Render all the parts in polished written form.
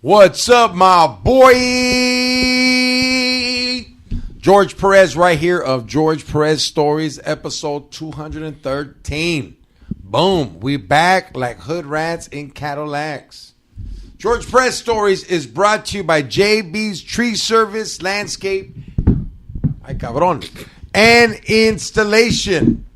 What's up, my boy? George Perez right here of George Perez Stories, episode 213. Boom. We back like hood rats in Cadillacs. George Perez Stories is brought to you by JB's Tree Service, Landscape, ay cabrón, and Installation.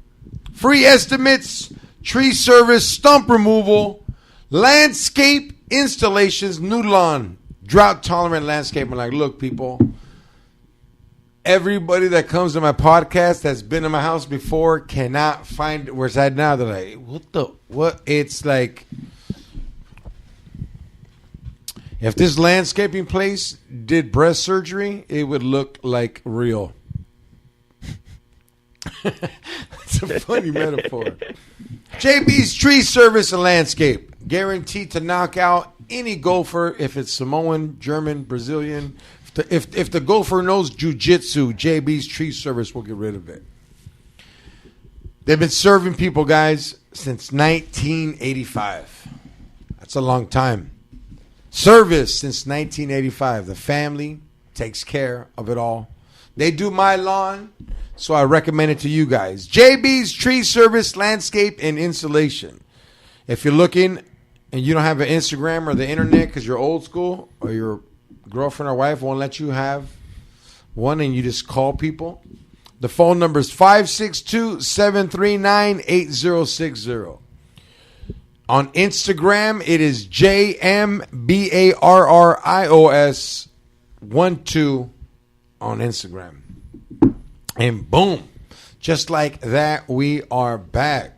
Free estimates, tree service, stump removal, landscape installations, new lawn, drought-tolerant landscape. I'm like, look, people, everybody that comes to my podcast that's been in my house before cannot find where it's at now. They're like, what? It's like, if this landscaping place did breast surgery, it would look like real. It's a funny metaphor. JB's Tree Service and Landscape. Guaranteed to knock out any gopher, if it's Samoan, German, Brazilian. If the gopher knows jiu-jitsu, JB's Tree Service will get rid of it. They've been serving people, guys, since 1985. That's a long time. Service since 1985. The family takes care of it all. They do my lawn, so I recommend it to you guys. JB's Tree Service, Landscape, and Installation. If you're looking and you don't have an Instagram or the internet because you're old school or your girlfriend or wife won't let you have one and you just call people, the phone number is 562-739-8060. On Instagram, it is JMBARRIOS12 on Instagram. And boom, just like that, we are back.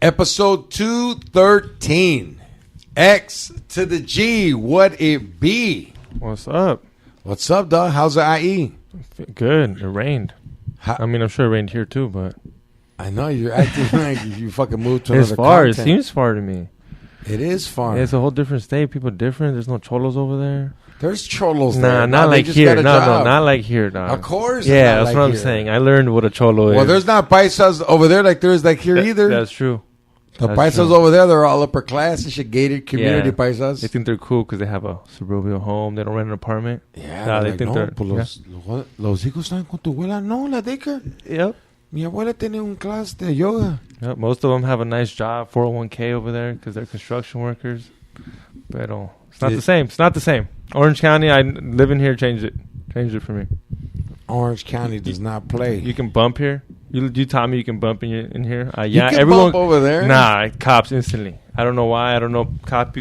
Episode 213. X to the G, what it be? What's up? What's up, dog? How's the IE? Good. It rained. I'm sure it rained here too, but I know you're acting like you fucking moved to another it's far. content. It seems far to me. It is far. It's a whole different state. People different. There's no cholos over there. There's cholos there. Not like here. No, not like here, dog. Of course. Yeah, that's what I'm saying. I learned what a cholo is. Well, there's not paisas over there like there's like here either. That's true. The paisas over there, they're all upper class and shit, gated community paisas. They think they're cool because they have a suburban home. They don't rent an apartment. Yeah, they think they're... Pues los hijos están con tu abuela. No, la deca. Yep. Mi abuela tiene un class de yoga. Yep. Most of them have a nice job, 401k over there because they're construction workers. But it's not the same. It's not the same. Orange County, I live in here, changed it. Changed it for me. Orange County does not play. You can bump here. You taught me you can bump in here. Yeah, you can everyone bump over there. Nah, cops instantly. I don't know why. I don't know cop.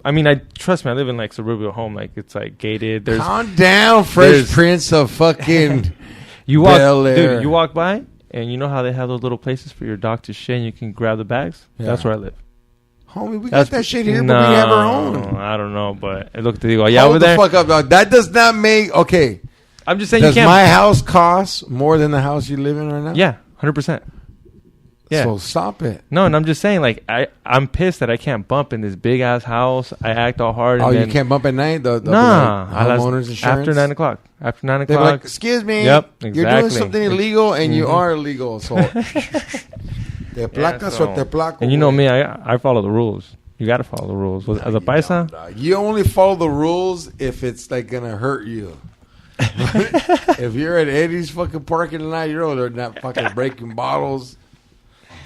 I mean, trust me. I live in like suburban home. Like it's like gated. There's calm down, Fresh Prince of fucking you walk, dude. You walk by and you know how they have those little places for your dog to shit. And you can grab the bags. Yeah. That's where I live. Homie, we got that shit here, but we have our own. I don't know, but look at the yeah over over there. Hold the fuck up, dog. That does not make okay. I'm just saying. Does you can't. My house cost more than the house you live in right now? Yeah, 100%. Yeah. So stop it. No, and I'm just saying, like, I'm pissed that I can't bump in this big ass house. I act all hard. Oh, and you can't bump at night? Nah. Homeowners insurance? After 9 o'clock. After 9 They're o'clock. like, excuse me. Yep, exactly. You're doing something illegal, and you are illegal. So, te placas o te placo. And you know me, I follow the rules. You got to follow the rules. As a paisa? You only follow the rules if it's, like, going to hurt you. If you're at Eddie's fucking parking lot, you're over there not fucking breaking bottles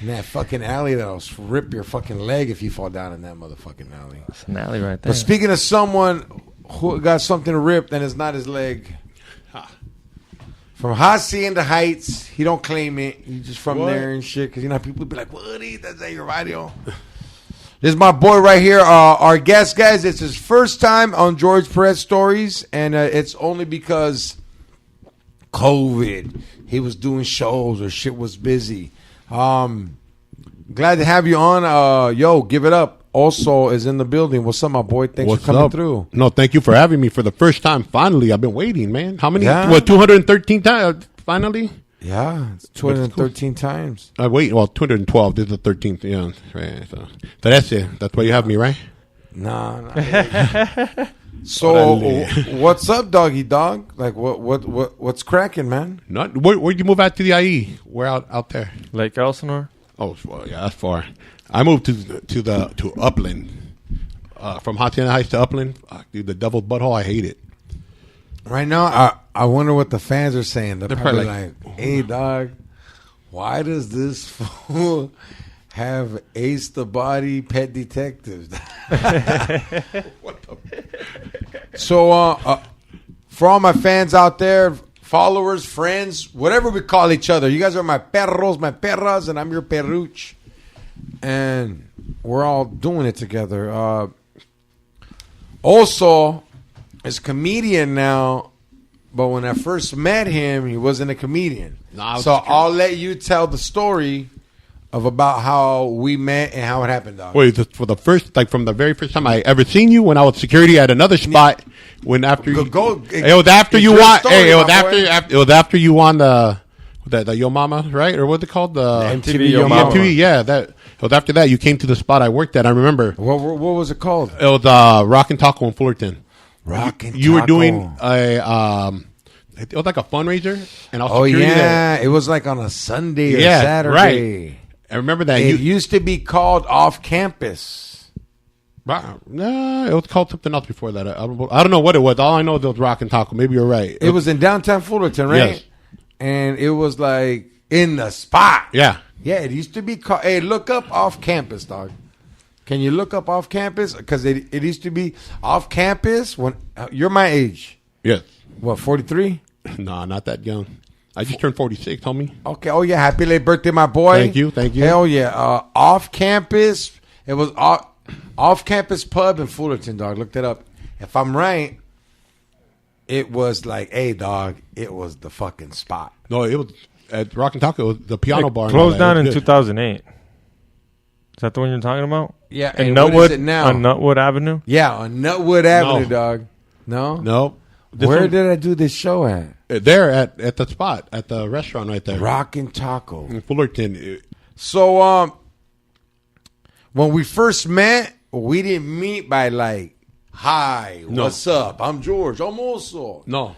in that fucking alley that'll rip your fucking leg if you fall down in that motherfucking alley. It's an alley right there. But speaking of someone who got something ripped and it's not his leg, from Hacienda Heights, he don't claim it. He's just from there and shit. Because you know people be like, "Woody, that's that your radio." This is my boy right here, our guest, guys. It's his first time on George Perez Stories, and it's only because COVID. He was doing shows or shit was busy. Glad to have you on. Yo, give it up. Oso is in the building. What's up, my boy? Thanks for coming through. No, thank you for having me for the first time. Finally, I've been waiting, man. How many? Yeah. 213 times, finally? Yeah, it's 213 times. Wait, 212. This is the 13th. Yeah, right. So that's it. That's why you have me, right? Nah. So, what's up, doggy dog? Like, what's cracking, man? Where'd you move out to the IE? We're out there. Lake Elsinore. Oh, well, yeah, that's far. I moved to Upland. from Hacienda Heights to Upland. Dude, the devil's butthole, I hate it. Right now, I wonder what the fans are saying. They're probably like, hey, dog, why does this fool have Ace the Body Pet Detective? So, for all my fans out there, followers, friends, whatever we call each other, you guys are my perros, my perras, and I'm your perruch. And we're all doing it together. Oso is a comedian now, but when I first met him, he wasn't a comedian. So I'll let you tell the story of about how we met and how it happened, dog. Wait, for the first, like from the very first time I ever seen you, when I was security at another spot, when after you, it was after you won. Hey, it was after you won the Yo Mama, right? Or what's it called? The MTV Yo Mama. MTV, yeah. That it was after that you came to the spot I worked at. I remember. What was it called? It was Rockin' Taco in Fullerton. Rockin' You Taco. were doing it was like a fundraiser, and I was security yeah, there. it was like on a Sunday or Yeah, Saturday. right. I remember that. It used to be called Off Campus. No, it was called something else before that. I don't know what it was. All I know is it was Rockin' Taco. Maybe you're right. It was in downtown Fullerton, right? Yes. And it was like in the spot. Yeah. Yeah, it used to be called. Hey, look up Off Campus, dog. Can you look up Off Campus? Because it used to be Off Campus when you're my age. Yes. What, 43? No, not that young. I just turned 46, homie. Okay. Oh yeah, happy late birthday, my boy. Thank you. Hell yeah. Off Campus. It was Off Campus Pub in Fullerton, dog. Look that up. If I'm right, it was like, hey, dog, it was the fucking spot. No, it was at Rockin' Taco. It was the piano bar. and Closed all down that. in It was good. 2008. Is that the one you're talking about? Yeah. In And Nutwood, what is it now? on Nutwood Avenue? Yeah, on Nutwood Avenue, No. dog. No? No. Where did I do this show at? There at the spot, at the restaurant right there. Rockin' Taco. In Fullerton. So, when we first met, we didn't meet by like, hi, No. what's up? I'm George. I'm Oso. No.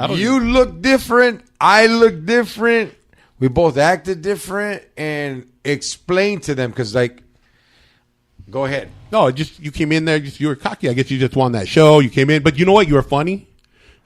You look different. I look different. We both acted different and explained to them because, like, go ahead. No, just you came in there. You were cocky. I guess you just won that show. You came in, but you know what? You were funny.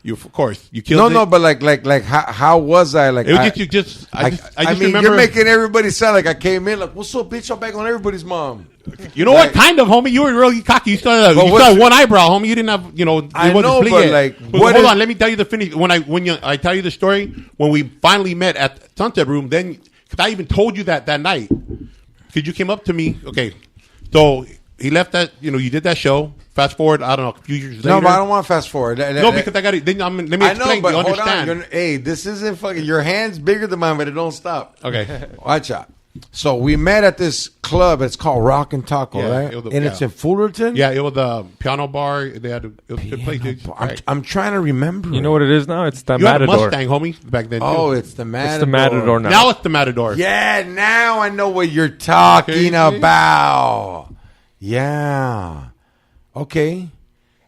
You, of course, you killed it. No, but like, how was I? Like, It was just you just. I just mean, remember. you're making everybody sound like I came in like, what's up, bitch? I'm back on everybody's mom. You know like- what? Kind of, homie. You were really cocky. You still had one eyebrow, homie. You didn't have, it I wasn't know, split but yet. like, But what hold is- on. Let me tell you the finish. When I tell you the story, when we finally met at Sunset Room, then because I even told you that night, because you came up to me. Okay, so he left that. You did that show. Fast forward, I don't know, a few years later. No, but I don't want to fast forward. No, because I got it. Let me explain. I know, but you hold understand. on. Hey, this isn't fucking. Your hand's bigger than mine, but it don't stop. Okay. Watch out. So we met at this club. It's called Rockin' Taco, Yeah, right? it was And it's in Fullerton. Yeah, it was a piano bar. They had it was a good place. I'm trying to remember. You know what it is now? It's the You had a Matador. Mustang, homie, back then. Oh, too. it's the Matador. It's the Matador now. Now it's the Matador. Yeah, now I know what you're talking Okay. about. Yeah. Okay.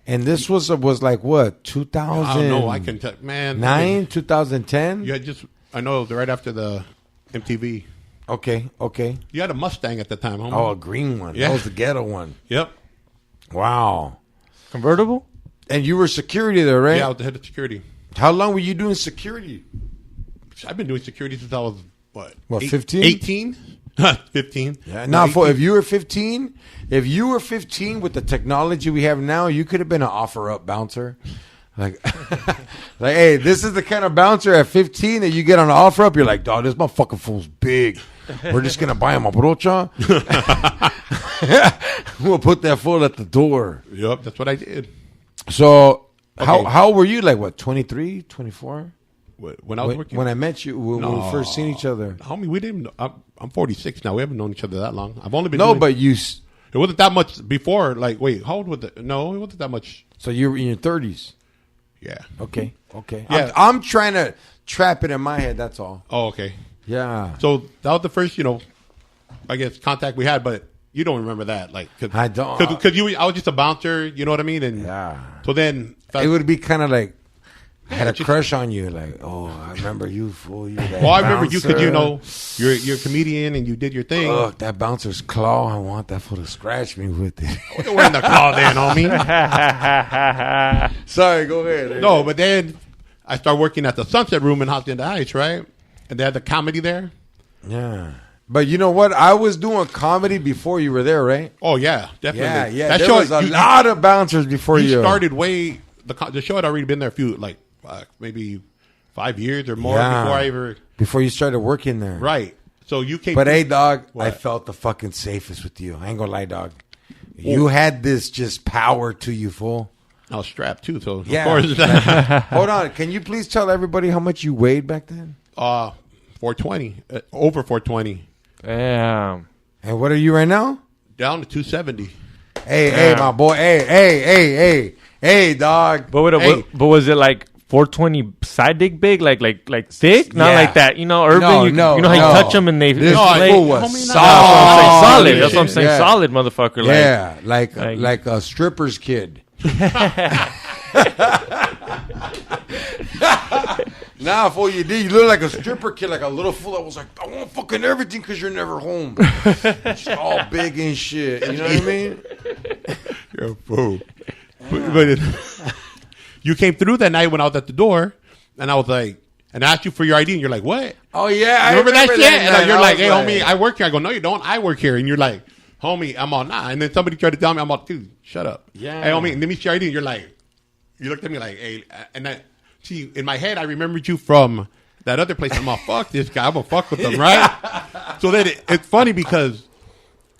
And this was like what? 2000? I don't know. I can tell, man. 9, 2010? You had I know it was right after the MTV. Okay. You had a Mustang at the time, homie. Oh, a green one. Yeah. That was the ghetto one. Yep. Wow. Convertible? And you were security there, right? Yeah, I was the head of security. How long were you doing security? I've been doing security since I was, What, 15? 18? 15. Yeah, now, if you were 15, with the technology we have now, you could have been an offer-up bouncer. Like, hey, this is the kind of bouncer at 15 that you get on an offer-up. You're like, dog, this motherfucking fool's big. We're just gonna buy him a brocha. We'll put that fool at the door. Yep, that's what I did. So, Okay. how were you? Like, what, 23, 24? When I was working. When I met you, when we first seen each other. Homie, we didn't know. I'm 46 now. We haven't known each other that long. I've only been No, doing, but you. it wasn't that much before. Like, wait, how old was it? No, it wasn't that much. So you were in your 30s. Yeah. Okay. Yeah. I'm trying to trap it in my head. That's all. Oh, okay. Yeah. So that was the first, I guess contact we had, but you don't remember that, like, I don't. because I was just a bouncer, you know what I mean? And Yeah. so then It would be kind of like, I had a crush on you. Like, oh, I remember you, fool. You that Well, I remember you because, bouncer. you're a comedian and you did your thing. Look, that bouncer's claw. I want that fool to scratch me with it. You're wearing the claw then, homie. Sorry, go ahead. No, but then I started working at the Sunset Room in Hacienda Heights, right? And they had the comedy there. Yeah. But you know what? I was doing comedy before you were there, right? Oh, yeah, definitely. Yeah. There was a lot of bouncers before you. You started way... The show had already been there a few, like, maybe 5 years or more before I ever... Before you started working there. Right. So you came... But hey, dog, What? I felt the fucking safest with you. I ain't gonna lie, dog. You had this just power to you, fool. I was strapped, too, so Yeah. of course... Hold on. Can you please tell everybody how much you weighed back then? 420. Over 420. Damn. And what are you right now? Down to 270. Hey, my boy. Hey, dog. But was it like 420 side dick big, like thick, not Yeah. like that? You know, Urban. No, you know how you touch them and they. This play? fool was Homie, no. solid. That's what I'm saying. Yeah. Solid, motherfucker. Like, Yeah, like like- a stripper's kid. Nah, fool, you did. You look like a stripper kid, like a little fool that was like, I want fucking everything because you're never home. Just all big and shit. You know what I mean? You're a fool. But you came through that night when I was at the door, and I was like, and I asked you for your ID, and you're like, what? Oh, yeah. I Remember that shit? night. And you're I like, was hey, homie, I work here. I go, no, you don't. I work here. And you're like, homie, I'm all, nah. And then somebody tried to tell me, I'm all, dude, shut up. Yeah. Hey, homie, let me see your ID. And you're like, you looked at me like, hey, and I, see, in my head, I remembered you from that other place. I'm all, fuck this guy. I'm going to fuck with him, right? So then it's funny because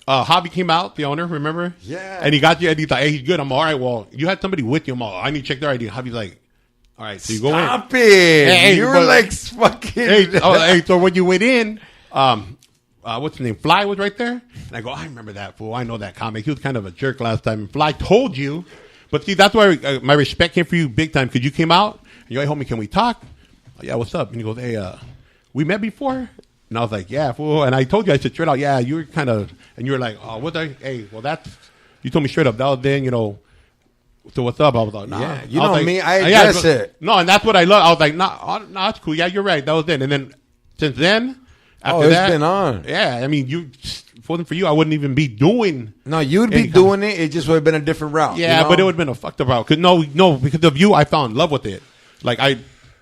Hobby came out, the owner, remember? Yeah. And he got you, and he's like, hey, he's good. I'm all right. Well, you had somebody with you. I'm all, I need to check their ID. Hobby's like, all right, so you go in. Stop it. Hey, you were but- like fucking. Hey, so when you went in, what's his name? Fly was right there. And I go, I remember that fool. I know that comic. He was kind of a jerk last time. And Fly told you. But see, that's why my respect came for you big time. Because you came out. And you're like, homie, can we talk? Oh, yeah, what's up? And he goes, hey, we met before? And I was like, yeah, fool. And I told you, I said straight out, yeah, you were kind of, and you were like, oh, what the, hey, well, that's, you told me straight up. That was then, so what's up? I was like, nah. Yeah, you I was know like, me. I address it. No, and that's what I love. I was like, nah, that's cool. Yeah, you're right. That was then. And then since then, after it's that, been on. Yeah, I mean, if it wasn't for you, I wouldn't even be doing. No, you'd be doing it. It just would have been a different route. Yeah, you know? but it would have been a fucked up route. Cause no, because of you, I fell in love with it. Like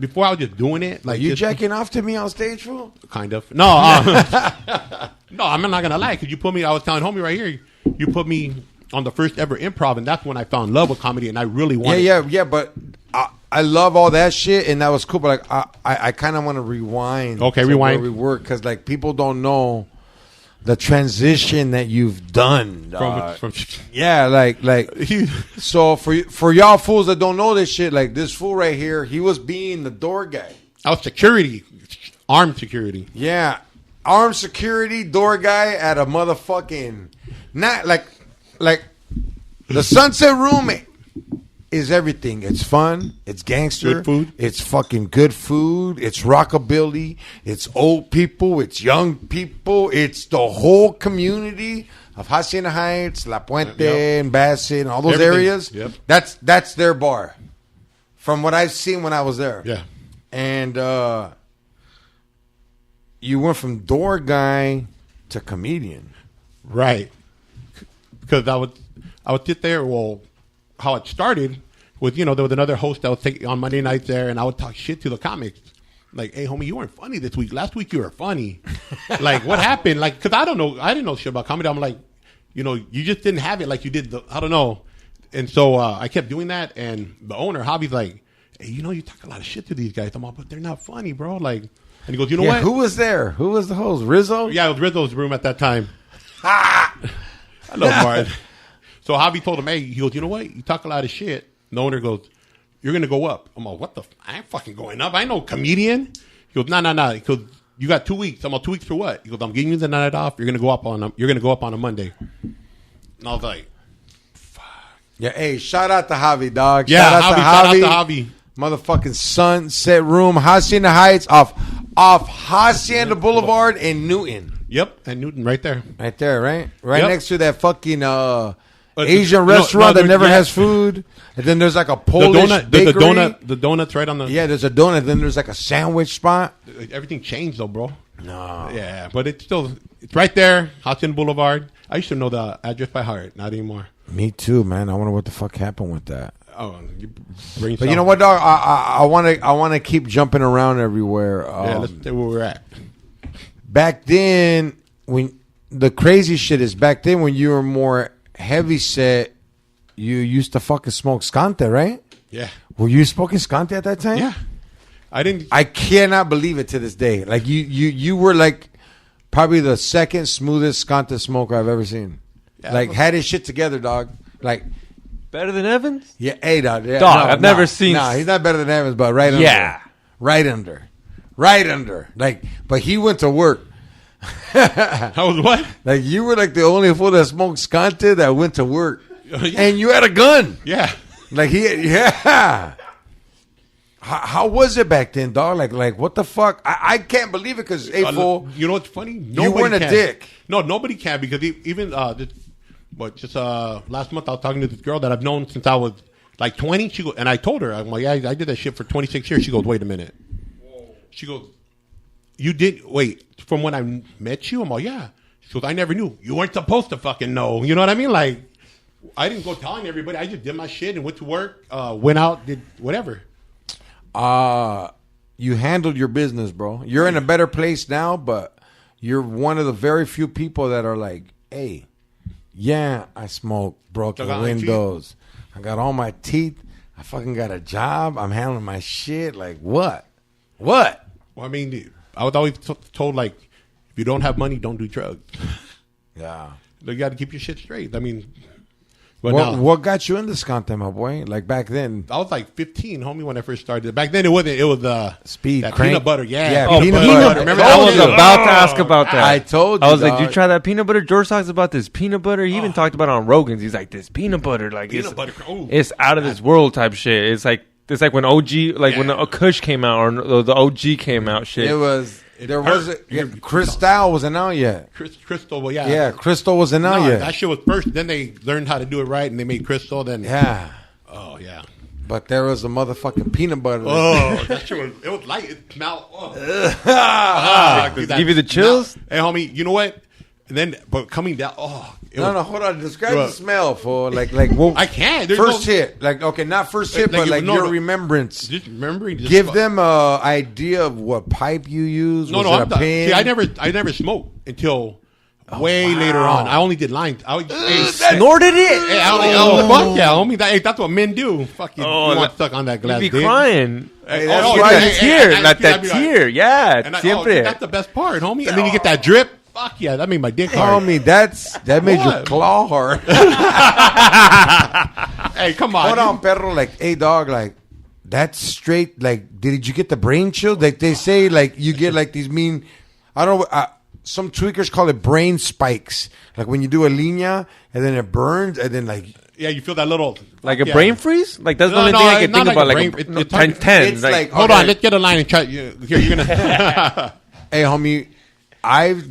before I was just doing it. Like You just, jacking off to me on stage, fool? kind of. No, no, I'm not gonna lie. Cause you put me. I was telling homie right here. You put me on the first ever improv, and that's when I fell in love with comedy, and I really wanted. Yeah. But I love all that shit, and that was cool. But like, I kind of want to rewind. Okay, to rewind. where we were, because like people don't know the transition that you've done. From Yeah, like so for y'all fools that don't know this shit, like this fool right here, he was being the door guy. I was security, armed security. Yeah, armed security door guy at a motherfucking not like the Sunset Room is everything. It's fun. It's gangster. Good food. It's fucking good food. It's rockabilly. It's old people. It's young people. It's the whole community of Hacienda Heights, La Puente, Yep. and Bassett, and all those Everything. areas. Yep. That's their bar. From what I've seen when I was there. Yeah. And you went from door guy to comedian. Right. Because I would sit there. Well, how it started was, there was another host that would take on Monday nights there, and I would talk shit to the comics. Like, hey, homie, you weren't funny this week. Last week you were funny. Like, what happened? Like, because I don't know. I didn't know shit about comedy. I'm like, you just didn't have it like you did. I don't know. And so I kept doing that, and the owner, Hobby's like, hey, you talk a lot of shit to these guys. I'm all, but they're not funny, bro. Like, and he goes, you know what? Who was there? Who was the host? Rizzo? Yeah, it was Rizzo's room at that time. I love Martin. So Hobby told him, hey, he goes, you know what? You talk a lot of shit. And the owner goes, you're going to go up. I'm like, what the? I ain't fucking going up. I ain't no comedian. He goes, no. He goes, you got 2 weeks. I'm like, 2 weeks for what? He goes, I'm giving you the night off. You're going to go up on a Monday. And I was like, fuck. Yeah, hey, shout out to Javi, dog. Yeah, shout out Shout out to Javi. Motherfucking Sunset Room, Hacienda Heights, off Hacienda Boulevard in Newton. Yep, and Newton right there. Right there, right? Right Yep. next to that fucking Asian restaurant that never has food. And then there's like a Polish bakery. The donuts right on the... Yeah, there's a donut. Then there's like a sandwich spot. Everything changed though, bro. No. Yeah, but it's right there, Hudson Boulevard. I used to know the address by heart. Not anymore. Me too, man. I wonder what the fuck happened with that. Oh, but you know what, dog? I want to keep jumping around everywhere. Yeah, let's see where we're at. Back then, when the crazy shit is back then when you were more heavy set, you used to fucking smoke skante, right? Yeah. Were you smoking skante at that time? Yeah. I cannot believe it to this day. Like you were like probably the second smoothest skante smoker I've ever seen. Yeah, like had his shit together, dog. Like better than Evans? Yeah, hey, dog. Yeah, dog, I've never seen. No, he's not better than Evans, but right under. Yeah. Right under. Like, but he went to work. How was what? Like you were like the only fool that smoked skante that went to work, and you had a gun. Yeah. Like yeah. How was it back then, dog? Like what the fuck? I can't believe it because fool. You know what's funny? You weren't a dick. No, nobody can because even just last month I was talking to this girl that I've known since I was like 20. She goes, and I told her, I'm like, yeah, I did that shit for 26 years. She goes, wait a minute. She goes, you did wait from when I met you? I'm like, yeah. She goes, I never knew. You weren't supposed to fucking know. You know what I mean? Like, I didn't go telling everybody. I just did my shit and went to work, went out, did whatever. You handled your business, bro. You're in a better place now, but you're one of the very few people that are like, hey, yeah, I smoke broken windows. I got all my teeth. I fucking got a job. I'm handling my shit. Like, what? What? Well, I mean, I was always told, like, if you don't have money, don't do drugs. Yeah. You got to keep your shit straight. I mean... What got you into skante, my boy? Like back then, I was like 15, homie, when I first started. Back then, it was speed, that crank. Peanut butter, peanut butter. Remember, I was about to ask about that. I told you, I was like, "Did you try that peanut butter?" George talks about this peanut butter. He even talked about it on Rogan's. He's like, "This peanut butter, like it's out of this world type shit." It's like when OG, when the Kush came out or the OG came out, shit. It was. There was Cristal wasn't out yet. Crystal, well, yeah. Yeah, Crystal wasn't out yet. That shit was first. Then they learned how to do it right, and they made Crystal. Then oh yeah. But there was a motherfucking peanut butter. Oh, that shit was. It was light. It smelled. Give you the chills. Hey, homie, you know what? And then, but coming down. No, hold on. Describe the smell for like. Well, I can't. First hit, like okay, not first hit, but like your remembrance. Just remembering. Give them a idea of what pipe you use. No, I'm done. See, I never smoked until way later on. I only did lines. I snorted it. Hey, fuck yeah, homie. That's what men do. Fuck you. You want stuck on that glass. You be crying. That tear. Yeah, that's the best part, homie. And then you get that drip. Fuck yeah, that made my dick hard. Homie, that made your claw hard. Hey, come on. Hold on, perro. Like, hey, dog, like, that's straight. Like, did you get the brain chill? Like, they say, like, you get, like, these mean, I don't know, some tweakers call it brain spikes. Like, when you do a linea, and then it burns, and then, like, yeah, you feel that little... Like a brain freeze? Like, that's the only thing I can think about. Like, 10. It's like, hold on, let's get a line and try. Here, you're going to... Hey, homie, I've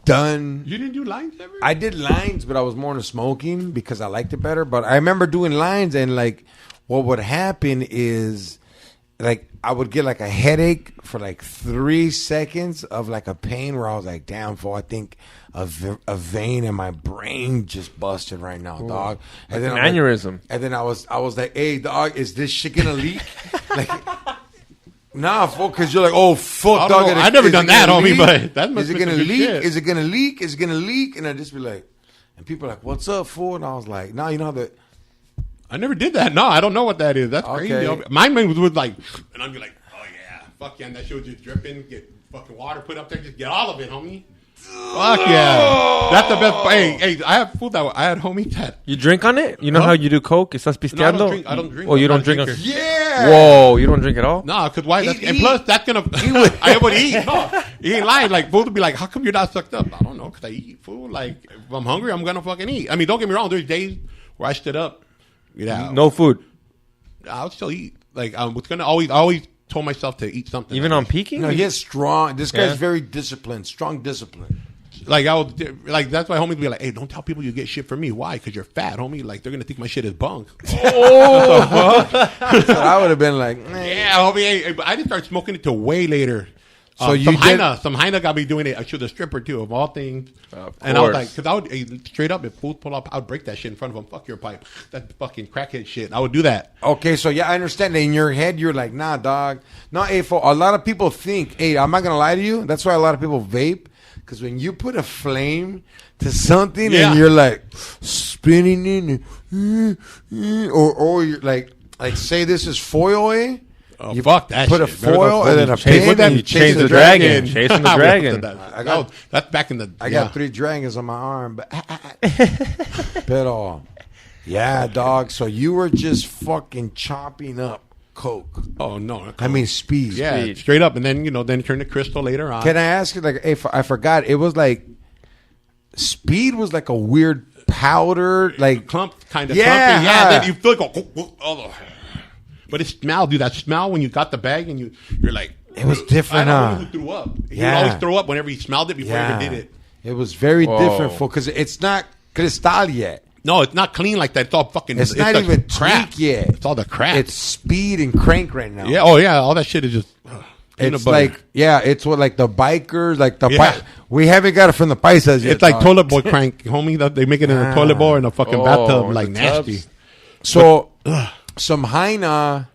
done... You didn't do lines ever? I did lines, but I was more into smoking because I liked it better. But I remember doing lines, and like what would happen is like I would get like a headache for like 3 seconds of like a pain where I was like, damn, fool, I think a vein in my brain just busted right now, dog. And then an aneurysm. Like, and then I was like, hey, dog, is this shit gonna leak? Like, nah, fuck, because you're like, oh, fuck, dog. I've never done that, homie, but that must be Is it going to leak? Is it going to leak? Is it going to leak? And I'd just be like, and people are like, what's up, fool? And I was like, nah, you know that. I never did that. No, I don't know what that is. That's crazy. Mine was like, and I'd be like, oh, yeah, fuck yeah. And that shit was just dripping. Get fucking water put up there. Just get all of it, homie. Fuck yeah. That's the best. Hey, I have food that I had homies that. You drink on it? You know how you do Coke? ¿Estás pisteando? No, I don't drink. Oh, you don't drink on Yeah. Whoa, you don't drink at all? No, because why? And plus, that's going to. I would eat. No, he ain't lying. Like, food would be like, how come you're not sucked up? I don't know, because I eat food. Like, if I'm hungry, I'm going to fucking eat. I mean, don't get me wrong. There's days where I stood up. No food. I'll still eat. Like, I was going to always told myself to eat something. Even on peaking? No, he has strong. This guy's very disciplined. Strong discipline. like I was like that's why homies be like, hey, don't tell people you get shit from me. Why? Because you're fat, homie. Like they're gonna think my shit is bunk. Oh, so I would have been like, yeah, homie. Hey, but I didn't start smoking it till way later. So you some did- Heina got me doing it. I showed a stripper too, of all things. Of and I was course. like, because I would straight up if fools pull up, I would break that shit in front of them. Fuck your pipe, that fucking crackhead shit. I would do that. okay, so yeah, I understand. In your head, you're like, nah, dog. No, hey, for a lot of people think, hey, I'm not gonna lie to you. That's why a lot of people vape, because when you put a flame to something Yeah. and you're like spinning in, or you're like say this is foil, eh? Oh, You fuck that put shit. a foil and then a Chase pin, the- and you chase the dragon. Chasing the dragon. That's back in the. I got 3 dragons on my arm, but yeah, dog. So you were just fucking chopping up coke. Oh no! I mean speed. Yeah, Speed. straight up, and then then turn to crystal later on. Can I ask you, like, if I forgot, it was like speed was like a weird powder, like clump kind of Yeah. clumping. Yeah, then you feel like but it smelled, dude. That smell when you got the bag and you're like, it was different, I huh? don't know who threw up. He Yeah. would always throw up whenever he smelled it before he Yeah. ever did it. It was very Whoa. different because it's not cristal yet. No, it's not clean like that. It's all fucking. It's not the even crap tweak yet. It's all the crap. It's speed and crank right now. yeah. Oh yeah. All that shit is just. peanut It's butter. like, yeah, it's what like the bikers, like the Yeah. we haven't got it from the paisas yet. It's like dog. toilet boy crank, homie. They make it in a toilet bowl or in a fucking Oh, bathtub, in like the nasty. tubs. So, some Heina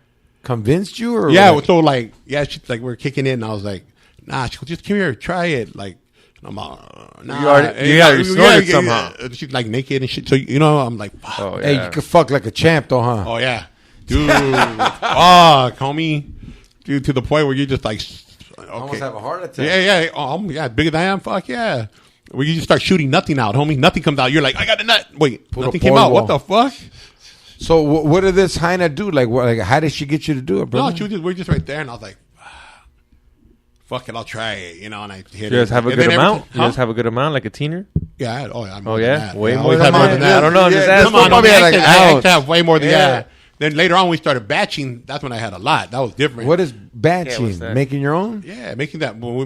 convinced you, or Yeah, like, so like, yeah, she's like, we're kicking in, and I was like, nah, she goes, just come here, try it. Like, I'm nah. You already snorted somehow. She's like naked and shit. So, I'm like, fuck. Oh, hey, yeah. you could fuck like a champ, though, huh? Oh, yeah. Dude. Fuck, homie. Dude, to the point where you're just like, okay. Almost have a heart attack. Yeah. Yeah, bigger than I am. Fuck, yeah. Where you just start shooting nothing out, homie. Nothing comes out. You're like, I got a nut. Wait, Put a nothing came out. portable. What the fuck? So, what did this Heina do? Like, what? Like, how did she get you to do it, bro? No, we're just right there, and I was like, fuck it, I'll try it, and I hit You it. guys have a And good then amount? every- You guys have a good amount, like a teener? Yeah, I'm more Oh, than yeah? that. Way I more always than have more mine. than that. I don't know. I'm just Yeah, asking. Come on, Probably homie, like I an actually ounce. have way more than Yeah. that. Then later on, we started batching. That's when I had a lot. That was different. What is Yeah, batching? what's that? Making your own? Yeah, making that. Well,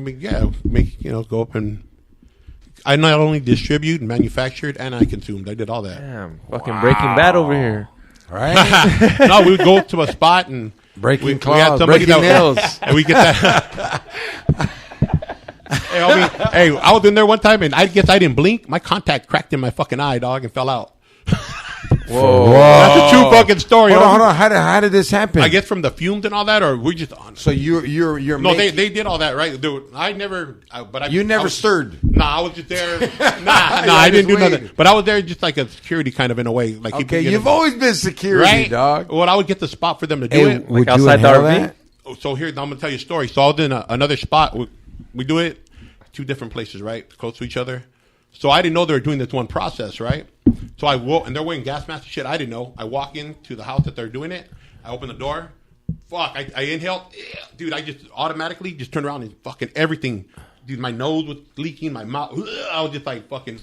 go up and. I not only distribute and manufactured, and I consumed. I did all that. Damn, fucking Breaking Bad over here. Right? No, we would go to a spot and Breaking we had claws, somebody breaking that- nails. and we get that. Hey, homie, hey, I was in there one time, and I guess I didn't blink. My contact cracked in my fucking eye, dog, and fell out. Whoa. That's a true fucking story. Hold on, homie. hold on. How did this happen? I guess from the fumes and all that, or we just on. So you're No, making, they did all that, right? Dude, I never, but I. you never I was, stirred. Nah, I was just there. Nah, Yeah, I didn't do just nothing. waited. But I was there just like a security kind of in a way. Like Okay, keeping- you've always been security, right, dog. Well, I would get the spot for them to do Hey, it. would you outside the inhale RV? that? So here, I'm gonna tell you a story. So I was in another spot. We do it 2 different places, right, close to each other. So I didn't know they were doing this one process, right? So I walk, and they're wearing gas masks and shit. I didn't know. I walk into the house that they're doing it. I open the door. Fuck, I inhaled. Dude, I just automatically just turned around and fucking everything. Dude, my nose was leaking. My mouth. I was just like fucking.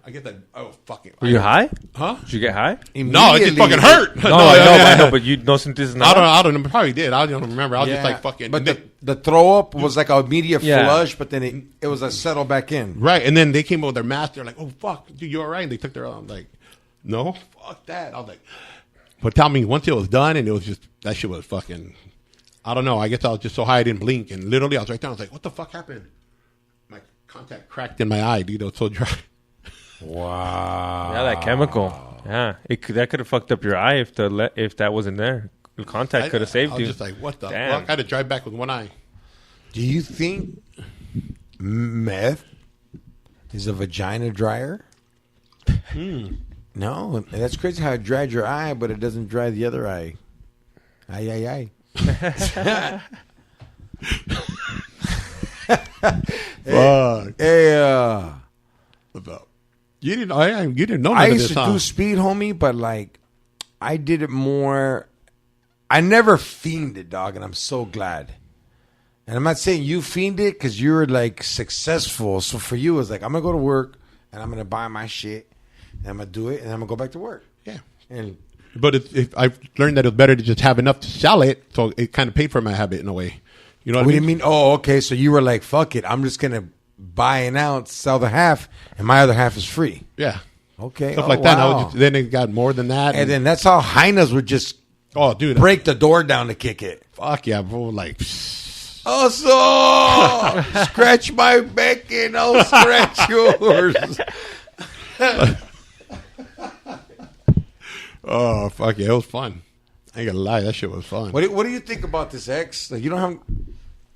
I get that. Oh, fucking. Were you high? Huh? Did you get high? No, it just fucking hurt. No, I know, but you know since this is not. I don't know. Probably did. I don't remember. I was just like fucking. But the throw up was like a immediate Yeah. flush, but then it was a settle back in. Right, and then they came over with their mask. They're like, "Oh fuck, dude, you all right?" And they took their. I'm like, "No, fuck that." I was like, but tell me, once it was done, and it was just that shit was fucking. I don't know. I guess I was just so high I didn't blink, and literally I was right there. I was like, "What the fuck happened?" My contact cracked in my eye, dude. It was so dry. Wow. Yeah, that chemical. Yeah, that could have fucked up your eye if that wasn't there. The contact could have saved I was you. just like, "What the Damn. fuck?" I had to drive back with one eye. Do you think meth is a vagina dryer? No, that's crazy how it dried your eye, but it doesn't dry the other eye. Ay, ay, ay. Fuck. Hey, What's up? You didn't. You didn't know I none of used this, to huh? do speed, homie, but like I did it more. I never fiended, dog, and I'm so glad. And I'm not saying you fiended because you were like successful. So for you, it's like I'm gonna go to work and I'm gonna buy my shit and I'm gonna do it and I'm gonna go back to work. Yeah. And But if I've learned that it's better to just have enough to sell it, so it kind of paid for my habit in a way. You know what what do I you mean? mean? Oh, okay. So you were like, fuck it. I'm just gonna buy an ounce, sell the half, and my other half is free. Yeah. Okay. Stuff like that. Then it got more than that. And then that's how hyenas would just dude, break the door down to kick it. Fuck yeah, bro. Like, also, scratch my back and I'll scratch yours. Oh, fuck yeah. It was fun. I ain't gonna lie. That shit was fun. What do you think about this, X? Like, you don't have...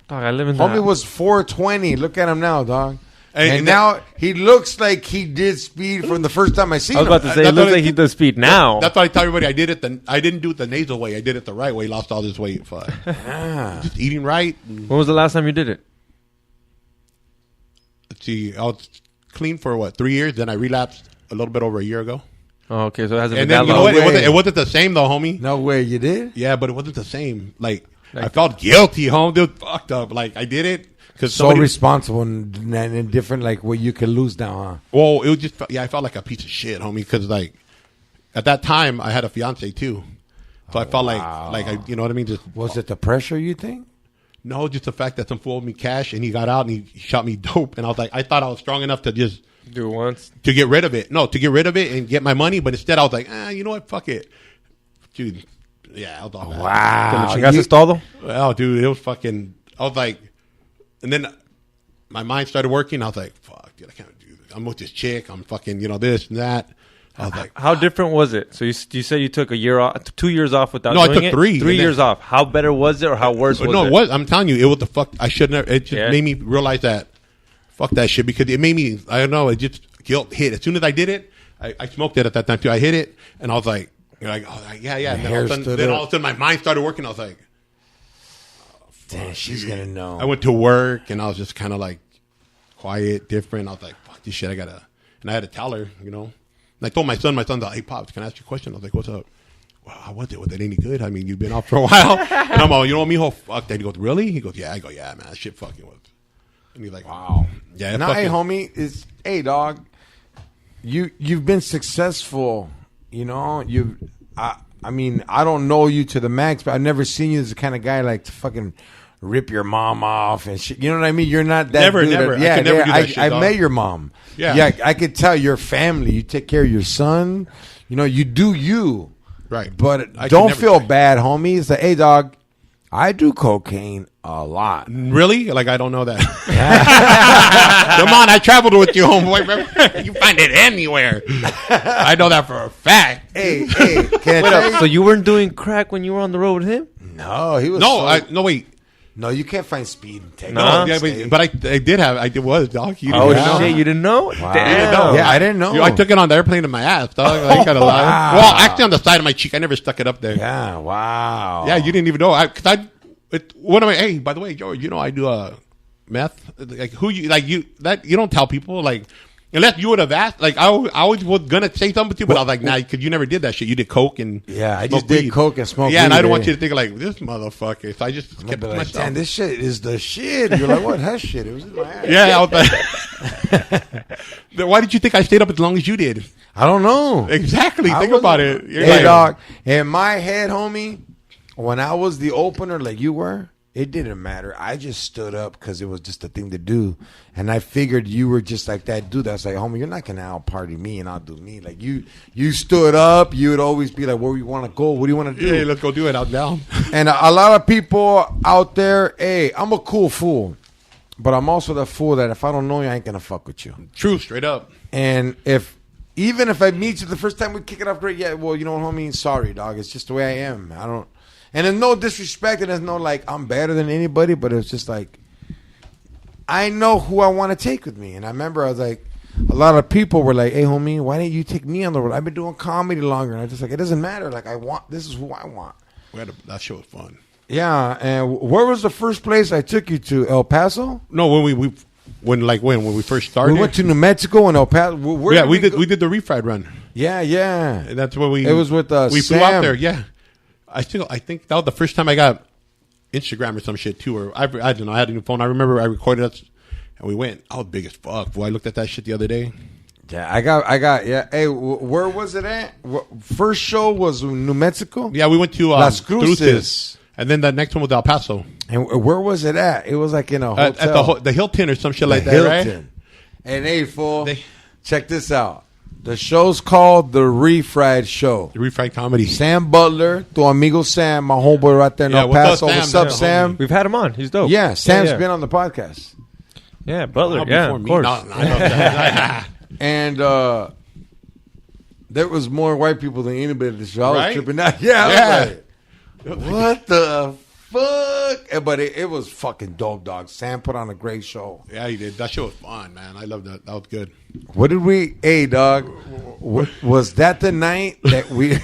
Dog, I live in Homie was 420. Look at him now, dog. Hey, and now he looks like he did speed from the first time I seen him. I was about to say, it looks like he does speed now. That's why I tell everybody I didn't do it the nasal way. I did it the right way. Lost all this weight. Fuck. Just eating right. When was the last time you did it? Let's see. I was clean for 3 years. Then I relapsed a little bit over a year ago. Oh, okay, so it hasn't And been then, that you know long. what? It wasn't the same, though, homie. No way, you did? Yeah, but it wasn't the same. Like I felt guilty, home. Dude, fucked up. Like, I did it. So responsible and different, like what you could lose now, huh? Well, it was just, I felt like a piece of shit, homie, because, like, at that time, I had a fiance, too. So I felt like you know what I mean? Just was it the pressure, you think? No, just the fact that some fool owed me cash, and he got out, and he shot me dope. And I was like, I thought I was strong enough to just... Do it once? To get rid of it. No, to get rid of it and get my money, but instead I was like, you know what? Fuck it. Dude, yeah, I was all bad. Wow. ¿Chingaste todo? Oh, dude, it was fucking... I was like... And then my mind started working. I was like, fuck, dude, I can't do this. I'm with this chick. I'm fucking, this and that. I was like... How different was it? So you said you took a year off, 2 years off without doing it? No, I took 3. 3 years off. How better was it or how worse was it? No, it was. I'm telling you, it was the fuck... I shouldn't have... It just made me realize that fuck that shit, because it made me... I don't know, it just... Guilt hit. As soon as I did it, I smoked it at that time too. I hit it, and I was like, yeah. And then all of a sudden, my mind started working. I was like, damn, she's going to know. I went to work, and I was just kind of like quiet, different. I was like, fuck this shit. And I had to tell her, And I told my son's like, hey, Pops, can I ask you a question? I was like, what's up? Well, how was it? Was it any good? I mean, you've been off for a while. And I'm all, mijo, fuck that. He goes, really? He goes, yeah. I go, yeah, man, that shit fucking was. And he's like, wow. Yeah. Now, hey, homie, hey, dog. You've been successful, I mean, I don't know you to the max, but I've never seen you as the kind of guy like to fucking rip your mom off and shit. You know what I mean? You're not that never. Yeah, I could never do that shit, I dog. met your mom. Yeah, I could tell your family. You take care of your son. You do you. Right. But don't feel bad, homie. It's like, hey, dog, I do cocaine a lot. Really? Like, I don't know that. Come on, I traveled with you, homeboy. Remember? You find it anywhere. I know that for a fact. Hey, can I tell you? So you weren't doing crack when you were on the road with him? No, he was. No, wait. No, you can't find speed and take. No, but I did have. I was, dog. You Oh didn't know. shit! You didn't know? Wow. Damn. Yeah, I didn't know. I took it on the airplane in my ass, dog. I ain't gonna lie. Wow. Well, actually, on the side of my cheek. I never stuck it up there. Yeah, wow. Yeah, you didn't even know. What am I? Hey, by the way, George, I do meth. Like you don't tell people, like, unless you would have asked. Like, I always was gonna say something to you, but I was like, nah, because you never did that shit. You did coke and I just did weed. coke and smoked. Yeah, and weed, I don't want you to think like this motherfucker. So I just kept it to like, myself. damn, this shit is the shit. You're like, what? That shit? It was in my ass. Yeah, I was like, why did you think I stayed up as long as you did? I don't know. Exactly. Think about it. Hey, dog. In my head, homie, when I was the opener, like you were, it didn't matter. I just stood up because it was just a thing to do. And I figured you were just like that dude. That's like, homie, you're not going to out-party me and I'll do me. Like, you stood up. You would always be like, where do you want to go? What do you want to do? Hey, let's go do it. I'm down. And a lot of people out there, hey, I'm a cool fool. But I'm also the fool that if I don't know you, I ain't going to fuck with you. True, straight up. And even if I meet you the first time we kick it off great, yeah, well, you know what, homie? Sorry, dog. It's just the way I am. I don't... And there's no disrespect, and there's no, like, I'm better than anybody, but it's just like, I know who I want to take with me. And I remember I was like, a lot of people were like, hey, homie, why didn't you take me on the road? I've been doing comedy longer. And I just like, it doesn't matter. Like, this is who I want. That show was fun. Yeah. And where was the first place I took you to? El Paso? No, when we first started. We went to New Mexico and El Paso. We did the refried run. Yeah. And that's when it was with we Sam. flew out there, yeah. I think that was the first time I got Instagram or some shit too, or I don't know. I had a new phone. I remember I recorded us, and we went. I was big as fuck. Boy, I looked at that shit the other day. Yeah, I got. Yeah, hey, where was it at? First show was New Mexico. Yeah, we went to Las Cruces. And then the next one was El Paso. And where was it at? It was like in a hotel. At the Hilton or some shit like that, Hilton. right? And hey, fool, check this out. The show's called The Refried Show. The Refried Comedy. Sam Butler, tu amigo Sam, my homeboy right there in El Paso. What's up, Sam? We've had him on. He's dope. Yeah, Sam's been on the podcast. Yeah, Butler. Yeah, of course. And there was more white people than anybody at the show. I was tripping out. I was like, what the fuck? But it was fucking dope, dog. Sam put on a great show. Yeah, he did. That show was fun, man. I loved that. That was good. What did we? Hey, dog. Was that the night that we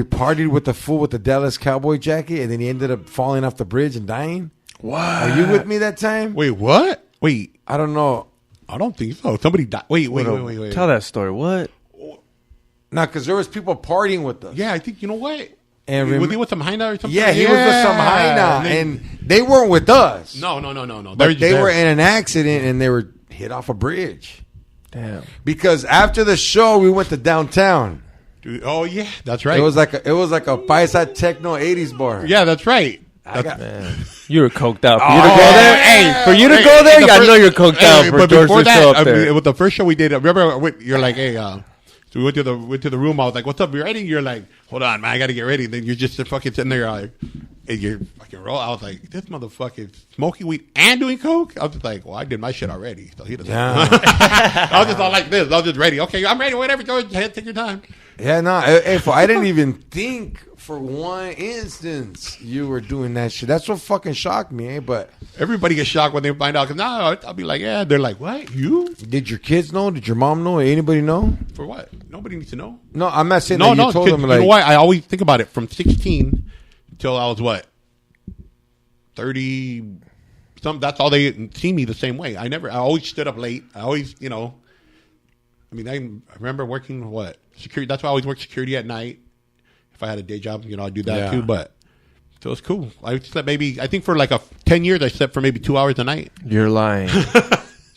partied with the fool with the Dallas Cowboy jacket, and then he ended up falling off the bridge and dying? What? Are you with me that time? Wait, what? Wait, I don't know. I don't think so. Somebody died. Wait. Tell that story. What? No, because there was people partying with us. Yeah, I think, you know what? And was he with some Hyena or something? Yeah, he was with some Hyena, and they weren't with us. No. But they were in an accident, and they were hit off a bridge. Damn. Because after the show, we went to downtown. Dude, oh yeah, that's right. It was like a paisa techno 80s bar. Yeah, that's right. Man, you were coked out. For you to go there, for you to go there, I know you're coked out. For George to show up there. With the first show we did, remember you're like, hey, so we went to the room. I was like, "What's up? You ready?" You're like, "Hold on, man, I got to get ready." And then you're just fucking sitting there, like, and you're fucking roll. I was like, "This motherfucker smoking weed and doing coke." I was just like, "Well, I did my shit already, so he doesn't." I was just all like this. I was just ready. Okay, I'm ready. Whatever, George, take your time. Yeah, no, I didn't even think for one instance you were doing that shit. That's what fucking shocked me, But everybody gets shocked when they find out. Because now I'll be like, yeah. They're like, what? You? Did your kids know? Did your mom know? Anybody know? For what? Nobody needs to know. No, I'm not saying that you told them. Like, you know why? I always think about it from 16 until I was what? 30. That's all they see me the same way. I always stood up late. I always, I remember working security. That's why I always work security at night. If I had a day job, I'd do that too. But so it's cool. I slept I think for like 10 years, I slept for maybe 2 hours a night. You're lying.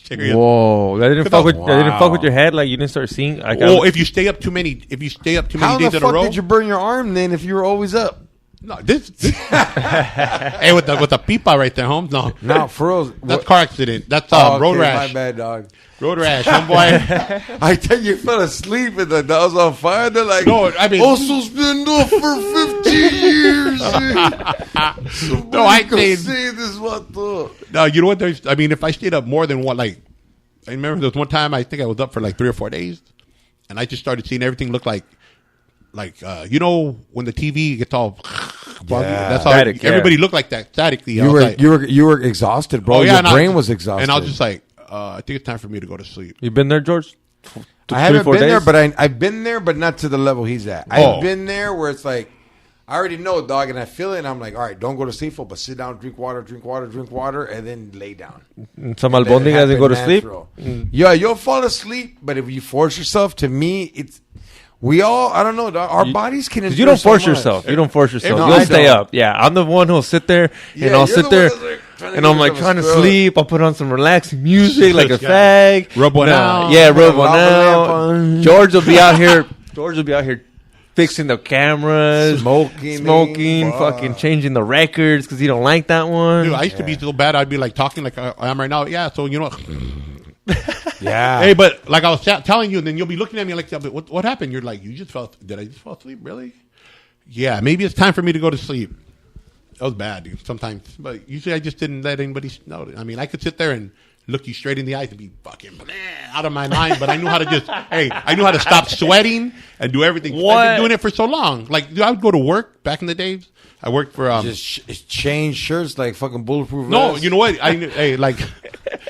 Whoa, that didn't fuck with your head. Like you didn't start seeing. Like, if you stay up too many days in a row. How the fuck did you burn your arm then? If you were always up? No, this hey, with the pipa right there, Holmes. No, for real. That's car accident. That's road rash. My bad, dog. Road rash, homeboy. I tell you fell asleep and the dog was on fire. They're like, no, I mean, Oso's been off for 15 years. No, I can say this. What the? No, you know what? If I stayed up more than one, I remember there was one time I think I was up for like 3 or 4 days, and I just started seeing everything look like when the TV gets all buggy, that's how static, everybody looked like that statically. You were exhausted, bro. Your brain was exhausted, and I was just like, I think it's time for me to go to sleep. You been there, George? I haven't been there, but I've been there, but not to the level he's at. I've been there where it's like I already know, dog, and I feel it, and I'm like, all right, don't go to sleep, but sit down, drink water, and then lay down. Some albondigas and go to sleep? Yeah, you'll fall asleep, but if you force yourself, to me, it's... We all, I don't know, dog, our bodies can endure. You don't force yourself. You don't force yourself. You'll stay up. Yeah, I'm the one who'll sit there, and I'll sit there, and I'm like trying to sleep. I'll put on some relaxing music, like a fag. Rub one out. Yeah, rub one out. George will be out here fixing the cameras, smoking, fucking changing the records because he don't like that one. Dude, I used to be so bad. I'd be like talking like I am right now. Yeah, so yeah. Hey, but like I was telling you, and then you'll be looking at me like, what happened? You're like, did I just fall asleep? Really? Yeah, maybe it's time for me to go to sleep. That was bad, dude, sometimes. But usually I just didn't let anybody know. I mean, I could sit there and look you straight in the eyes and be fucking out of my mind, but I knew how to I knew how to stop sweating and do everything. What? I've been doing it for so long. Like, dude, I would go to work back in the days. I worked for just change shirts like fucking bulletproof. No, vests. You know what?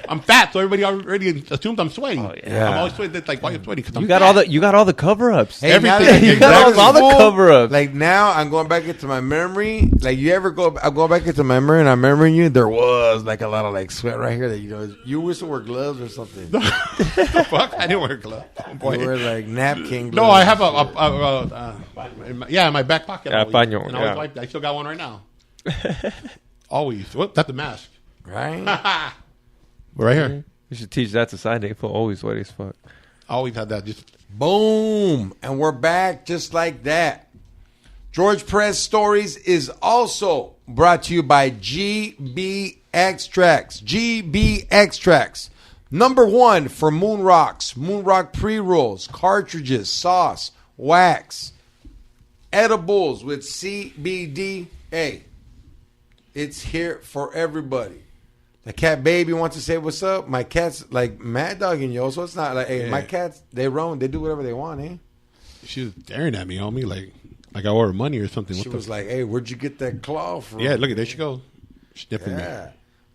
I'm fat, so everybody already assumes I'm sweating. Oh, yeah. I'm always sweating. It's like, why are you sweating? Because you got all the cover ups. Hey, everything. You got all the cover ups. Like now, I'm going back into my memory. Like you ever go? I'm going back into my memory, and I'm remembering you. There was like a lot of like sweat right here. That you used to wear gloves or something. The fuck? I didn't wear gloves. You wear like napkin gloves. No, I have in my back pocket. I still got one right now. Always. That's a mask. Right. Right here. You should teach that to side day. Always sweaty as fuck. I always had that. Just boom, and we're back just like that. George Perez Stories is also brought to you by GB Extracts. GB Extracts. Number 1 for Moon Rocks, Moon Rock pre-rolls, cartridges, sauce, wax, edibles with CBD. Hey, it's here for everybody. The cat baby wants to say what's up. My cat's like mad dogging yo, so it's not like, hey, my cats, they roam, they do whatever they want, eh? She was staring at me, homie, like I owe her money or something. She was like, hey, where'd you get that claw from? Yeah, look at there she goes. Sniffing me.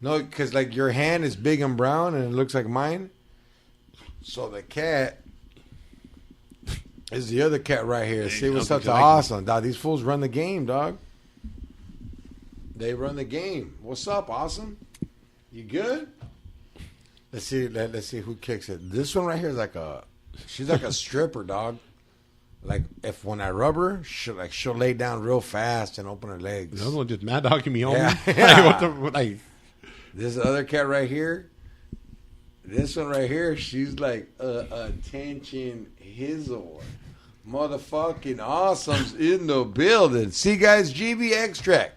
No, because like your hand is big and brown and it looks like mine. So the cat is the other cat right here. See what's up to Awesome, dog. These fools run the game, dog. They run the game. What's up, Awesome? You good? Let's see who kicks it. This one right here is she's like a stripper, dog. Like if when I rub her, she'll lay down real fast and open her legs. The other one just mad dogging me, homie. Yeah. This other cat right here, this one right here, she's like attention hizzle. Motherfucking Awesome's in the building. See, guys, GB Extract.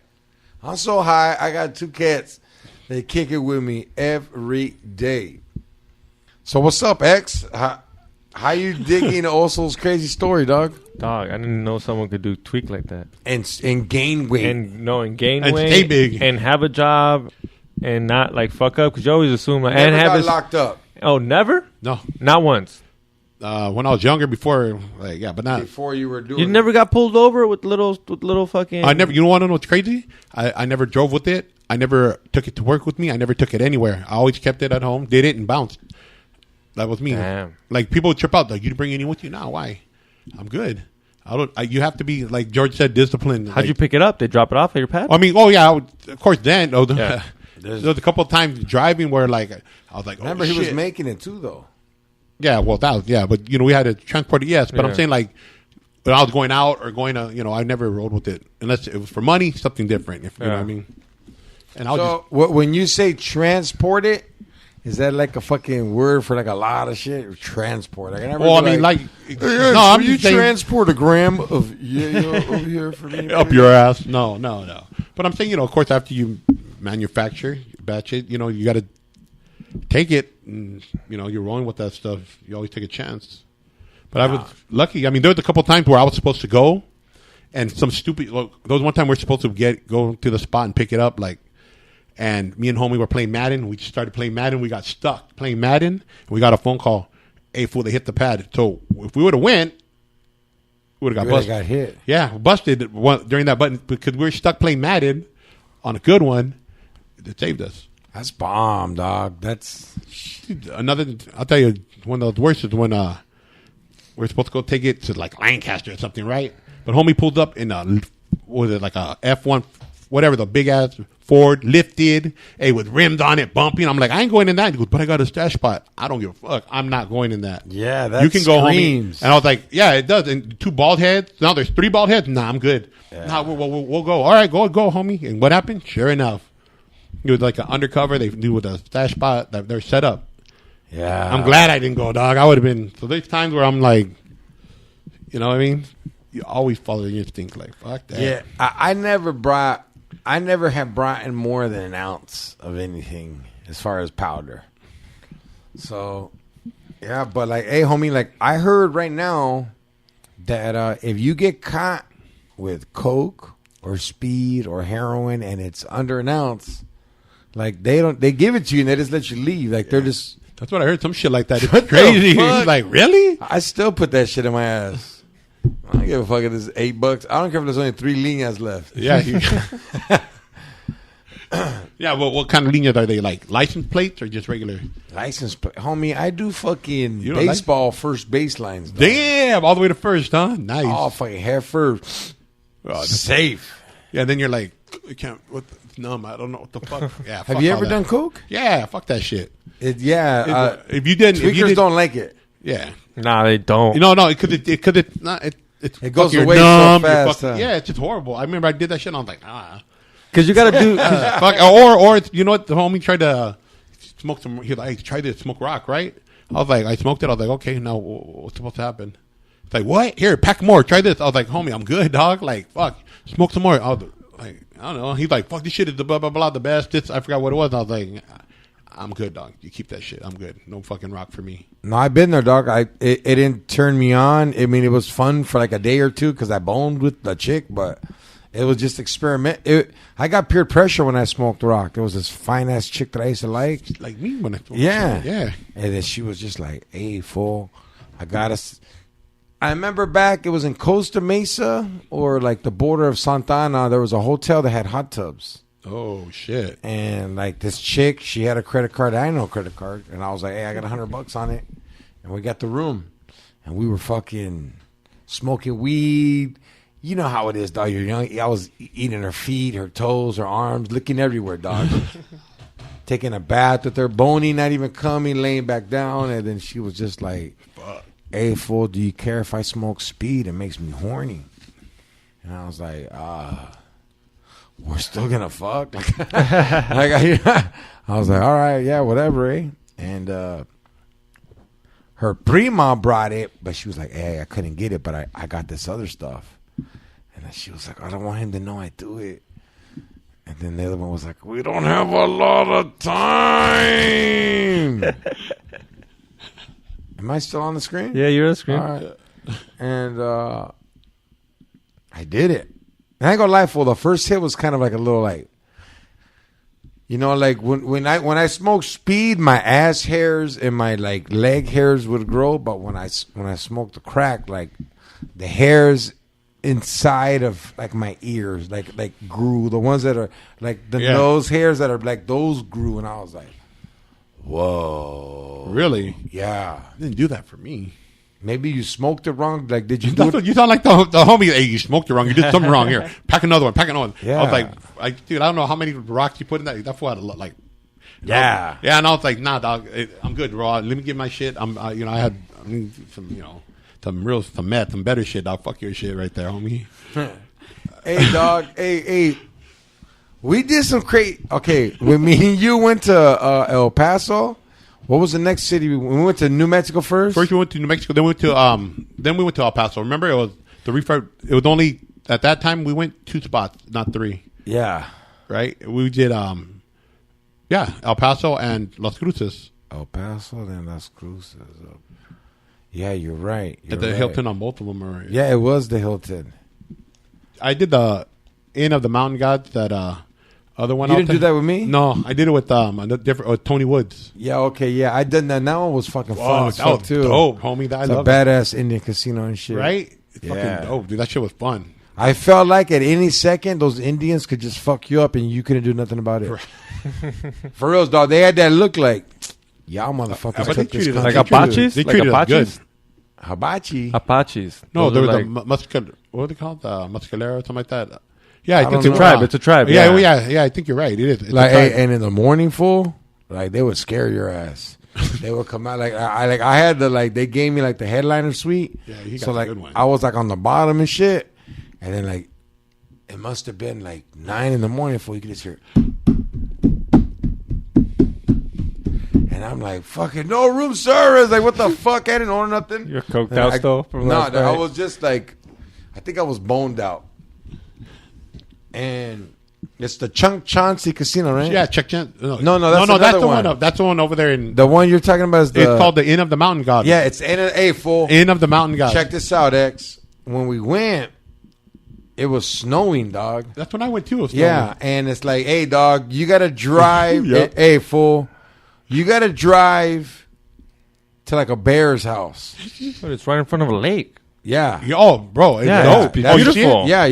I'm so high, I got 2 cats. They kick it with me every day. So what's up, X? How you digging Oso's crazy story, dog? Dog, I didn't know someone could do tweak like that. And gain weight. And gain and weight. Stay big. And have a job. And not like fuck up, because you always assume like, Never got locked up. Oh, never? No, not once. When I was younger, before, but not before you were doing. You never got pulled over with little fucking. I never. You want to know what's crazy? I never drove with it. I never took it to work with me. I never took it anywhere. I always kept it at home. Did it and bounced. That was me. Damn. Like people would trip out. Like, you didn't bring any with you? No, why? I'm good. You have to be, like George said, disciplined. How'd you pick it up? They drop it off at your pad? I mean, of course. Then, there was a couple of times driving where, like, I was like, oh, remember, he was making it too, though. Yeah, well, but we had to transport it. Yes, but I'm saying, like, when I was going out or going to, I never rode with it unless it was for money, something different. If you know what I mean. And when you say transport it, is that like a fucking word for like a lot of shit? Transport. I'm you transport a gram of over here for me? Up your ass? No. But I'm saying, of course, after you manufacture, batch it, you got to take it. And, you're rolling with that stuff. You always take a chance. But I was lucky. I mean, there was a couple of times where I was supposed to go, and some stupid. There was one time we were supposed to go to the spot and pick it up, like. And me and homie were playing Madden. We started playing Madden. We got stuck playing Madden. And we got a phone call. Hey, fool, they hit the pad. So if we would have went, we would have got busted. Got hit. Yeah, busted during that button because we were stuck playing Madden on a good one. It saved us. That's bomb, dog. That's another. I'll tell you, one of the worst is when we're supposed to go take it to like Lancaster or something, right? But homie pulled up in like a F1, whatever, the big ass Ford, lifted, with rims on it, bumping. I'm like, I ain't going in that. He goes, but I got a stash spot. I don't give a fuck. I'm not going in that. Yeah, that you can go screams. Home. And I was like, yeah, it does. And 2 bald heads. Now there's 3 bald heads. Nah, I'm good. Yeah. Nah, we'll go. All right, go, homie. And what happened? Sure enough, it was like an undercover. They do with a stash spot that they're set up. Yeah, I'm glad I didn't go, dog. I would have been. So there's times where I'm like, you know what I mean? You always follow your instinct. Like, fuck that. Yeah, I never have brought in more than an ounce of anything as far as powder. So, yeah, but like, hey, homie, like I heard right now that if you get caught with coke or speed or heroin and it's under an ounce, like they give it to you and they just let you leave. Like they're just. That's what I heard. Some shit like that. It's crazy. Like, really? I still put that shit in my ass. I don't give a fuck if it's $8. I don't care if there's only 3 líneas left. Yeah. Yeah, well, what kind of líneas are they? Like license plates or just regular? License plate. Homie, I do fucking baseball first baselines. Dog. Damn, all the way to first, huh? Nice. Oh, fucking head first. Safe. Yeah, then you're like, I can't, numb. I don't know what the fuck. Yeah. Have you ever done coke? Yeah, fuck that shit. If you didn't, tweakers don't like it. Yeah. Nah, they don't. No, it goes away so fast. Yeah, it's just horrible. I remember I did that shit and I was like, because you got to do fuck, or you know what, the homie tried to smoke some. He tried to smoke rock, right? I was like, I smoked it. I was like, okay, now what's supposed to happen? It's like, what? Here, pack more. Try this. I was like, homie, I'm good, dog. Like, fuck, smoke some more. I was like, I don't know. He's like, fuck, this shit is the blah blah blah the best. This, I forgot what it was. And I was like, I'm good, dog. You keep that shit. I'm good. No fucking rock for me. No, I've been there, dog. It didn't turn me on. I mean, it was fun for like a day or two because I boned with the chick, but it was just experiment. I got peer pressure when I smoked rock. There was this fine ass chick that I used to like me when I smoked. Yeah. And then she was just like, hey, fool, I got us. I remember back, it was in Costa Mesa or like the border of Santa Ana. There was a hotel that had hot tubs. Oh shit! And like this chick, she had a credit card. I had no credit card, and I was like, "Hey, I got $100 on it," and we got the room, and we were fucking smoking weed. You know how it is, dog. You're young. I was eating her feet, her toes, her arms, licking everywhere, dog. Taking a bath with her, bony, not even coming, laying back down, and then she was just like, "Hey, fool, do you care if I smoke speed? It makes me horny." And I was like, we're still gonna fuck. I was like, all right, yeah, whatever, eh? And her prima brought it, but she was like, hey, I couldn't get it, but I got this other stuff. And then she was like, I don't want him to know I do it. And then the other one was like, we don't have a lot of time. Am I still on the screen? Yeah, you're on the screen. All right. And I did it. And I ain't gonna lie, fool, the first hit was kind of like a little like, you know, like when I smoked speed, my ass hairs and my like leg hairs would grow, but when I smoked the crack, like the hairs inside of like my ears like grew. The ones that are like the nose hairs that are like those grew, and I was like, whoa, really? Yeah, didn't do that for me. Maybe you smoked it wrong. Like, did you do it? You sound like the homie. Hey, you smoked it wrong. You did something wrong. Here, pack another one. Pack another one. Yeah. I was like, dude, I don't know how many rocks you put in that. That's what I like. Yeah. Yeah, and I was like, nah, dog, I'm good, bro. Let me get my shit. I had some, some meth, some better shit, dog. Fuck your shit right there, homie. Hey, dog. Hey. We did some crazy. Okay, when me and you went to El Paso. What was the next city? We went to New Mexico first. First we went to New Mexico. Then we went to El Paso. Remember, it was the refurb. It was only at that time we went 2 spots, not 3. Yeah. Right. We did El Paso and Las Cruces. El Paso, then Las Cruces. Yeah, you're right. At the Hilton on both of them. Yeah, it was the Hilton. I did the Inn of the Mountain Gods. That other one. You didn't do that with me? No, I did it with Tony Woods. Yeah, okay, yeah, I did that. That one was fucking fun. That was too dope, homie. That it's I a badass Indian casino and shit, right? It's fucking dope, dude. That shit was fun. I felt like at any second those Indians could just fuck you up and you couldn't do nothing about it. Right. For real, dog. They had that look like, y'all motherfuckers took this like Apaches. They treated us good. Apaches. No, they were like, the what are they called? Muscalera or something like that. Yeah, it's a tribe. It's a tribe. Yeah. I think you're right. It is. It's like, and in the morning, fool, like they would scare your ass. They would come out I had the they gave me like the headliner suite. Yeah, he got so a good one. I was like on the bottom and shit, and then like it must have been like 9 in the morning before you could just hear. And I'm like, fucking no room service. Like, what the fuck? I didn't order nothing. You're coked out still? No, I was just like, I think I was boned out. And it's the Chauncey Casino, right? Yeah, that's the one. That's the one over there. The one you're talking about is it's called the Inn of the Mountain God. Yeah, it's full. Inn of the Mountain God. Check this out, X. When we went, it was snowing, dog. That's when I went too. Yeah, and it's like, hey, dog, you got to drive. Yep. Hey, fool. You got to drive to like a bear's house. But it's right in front of a lake. Yeah. Oh, bro. It's dope. It's beautiful. Yeah.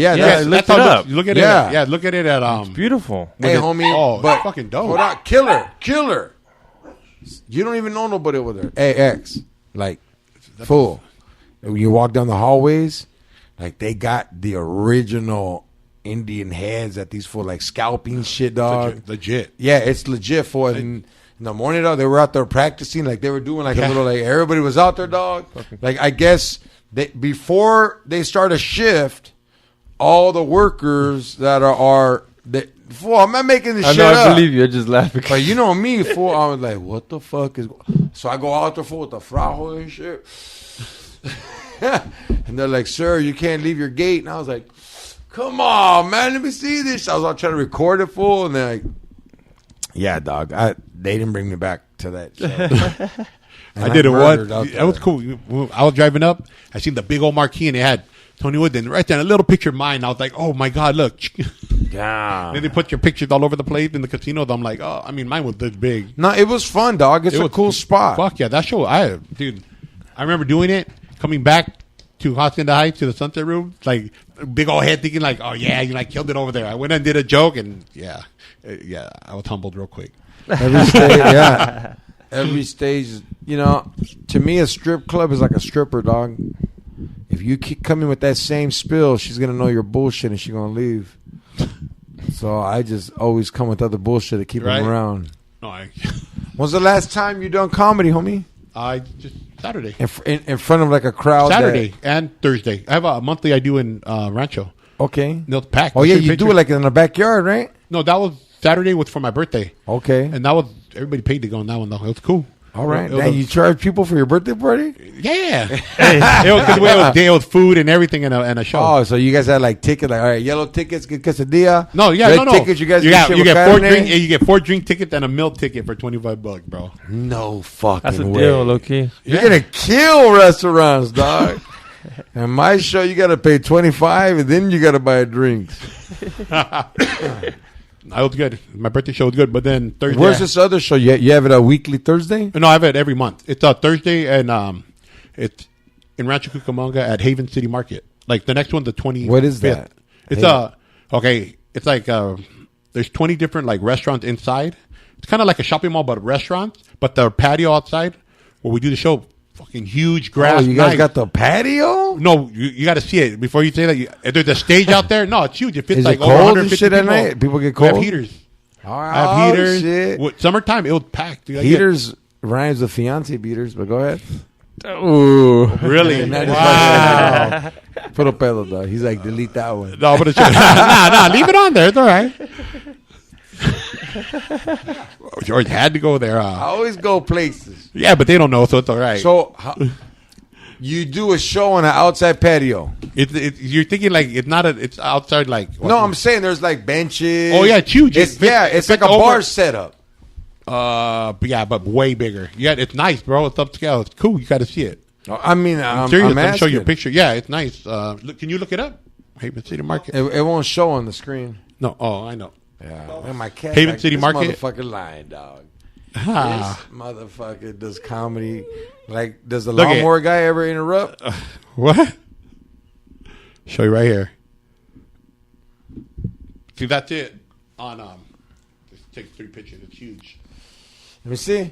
Look it up. Look at it. Yeah, look at it at It's beautiful. Hey, homie. Oh, but it's fucking dope. Hold on. Killer. You don't even know nobody over there. Hey, X. Like, fool. When you walk down the hallways, like they got the original Indian heads that these for like scalping shit, dog. Legit. Yeah, it's legit for it. In the morning, dog, they were out there practicing. Like they were doing like a little like everybody was out there, dog. Like I guess before they start a shift, all the workers that are fool, I'm not making this shit up. I believe you. I just laughing. But you know me, fool. I was like, what the fuck is? So I go out there, fool, with the frajo and shit. And they're like, sir, you can't leave your gate. And I was like, come on, man, let me see this. I was all trying to record it full, and they're like, yeah, dog. They didn't bring me back to that show. I did it once. That was cool. I was driving up. I seen the big old marquee, and it had Tony Wood. And right there, a little picture of mine. I was like, oh, my God, look. Yeah. Then they put your pictures all over the place in the casino. I'm like, oh, I mean, mine was this big. No, it was fun, dog. It's a cool spot. Fuck yeah. That show, I remember doing it, coming back to Hacienda Heights to the Sunset Room, like, big old head thinking like, oh, yeah, I killed it over there. I went and did a joke, and yeah, I was humbled real quick. Every stage, yeah. Every stage, to me, a strip club is like a stripper, dog. If you keep coming with that same spill, she's going to know you're bullshit and she's going to leave. So I just always come with other bullshit to keep them around. No, When's the last time you done comedy, homie? Just Saturday. In front of like a crowd? Saturday and Thursday. I have a monthly I do in Rancho. Okay. No, packed. Oh, yeah, you do it like in the backyard, right? No, that was Saturday was for my birthday. Okay. And that was, everybody paid to go on that one, though. It was cool. All right. Now, you charge people for your birthday party? Yeah. It was food and everything and a show. Oh, so you guys had like tickets, like, all right, yellow tickets, get quesadilla. No, yeah, red no. tickets, you guys you get 4 drink tickets and a meal ticket for $25, bro. No fucking That's a way. deal, low-key. You're going to kill restaurants, dog. And my show, you got to pay $25 and then you got to buy drinks. I was good. My birthday show was good, but then Thursday. Where's this other show? You have it a weekly Thursday? No, I have it every month. It's a Thursday, and it's in Rancho Cucamonga at Haven City Market. Like the next one, the 25th. What is that? It's okay. It's like there's 20 different like restaurants inside. It's kind of like a shopping mall, but restaurants. But the patio outside where we do the show, fucking huge grass. Oh, you guys got the patio? No, you got to see it before you say that. If there's a stage out there, no, it's huge. It fits Is like it over cold 150 and shit people. at night? People get We cold? have heaters. Oh, I have heaters. Shit. Summertime, it was packed. Heaters rhymes with fiance beaters, but go ahead. Ooh. Really? Wow. Puro pedo, dog. He's like, delete that one. No, but it's nah, leave it on there. It's all right. George had to go there. I always go places. Yeah, but they don't know, so it's all right. So, you do a show on an outside patio. You're thinking like it's outside like. No, I'm saying there's like benches. Oh yeah, it's huge. It's like a bar setup. Yeah, but way bigger. Yeah, it's nice, bro. It's upscale. It's cool. You got to see it. I mean, I'm serious. Let me show asking. you a picture. Yeah, it's nice. Can you look it up? Haven City Market. It won't show on the screen. No. Oh, I know. Yeah, my cat. Haven City Market. Motherfucker lying, dog. This motherfucker does comedy. Like, does the lawnmower guy ever interrupt? What? Show you right here. See, that's it. On just take 3 pictures. It's huge. Let me see.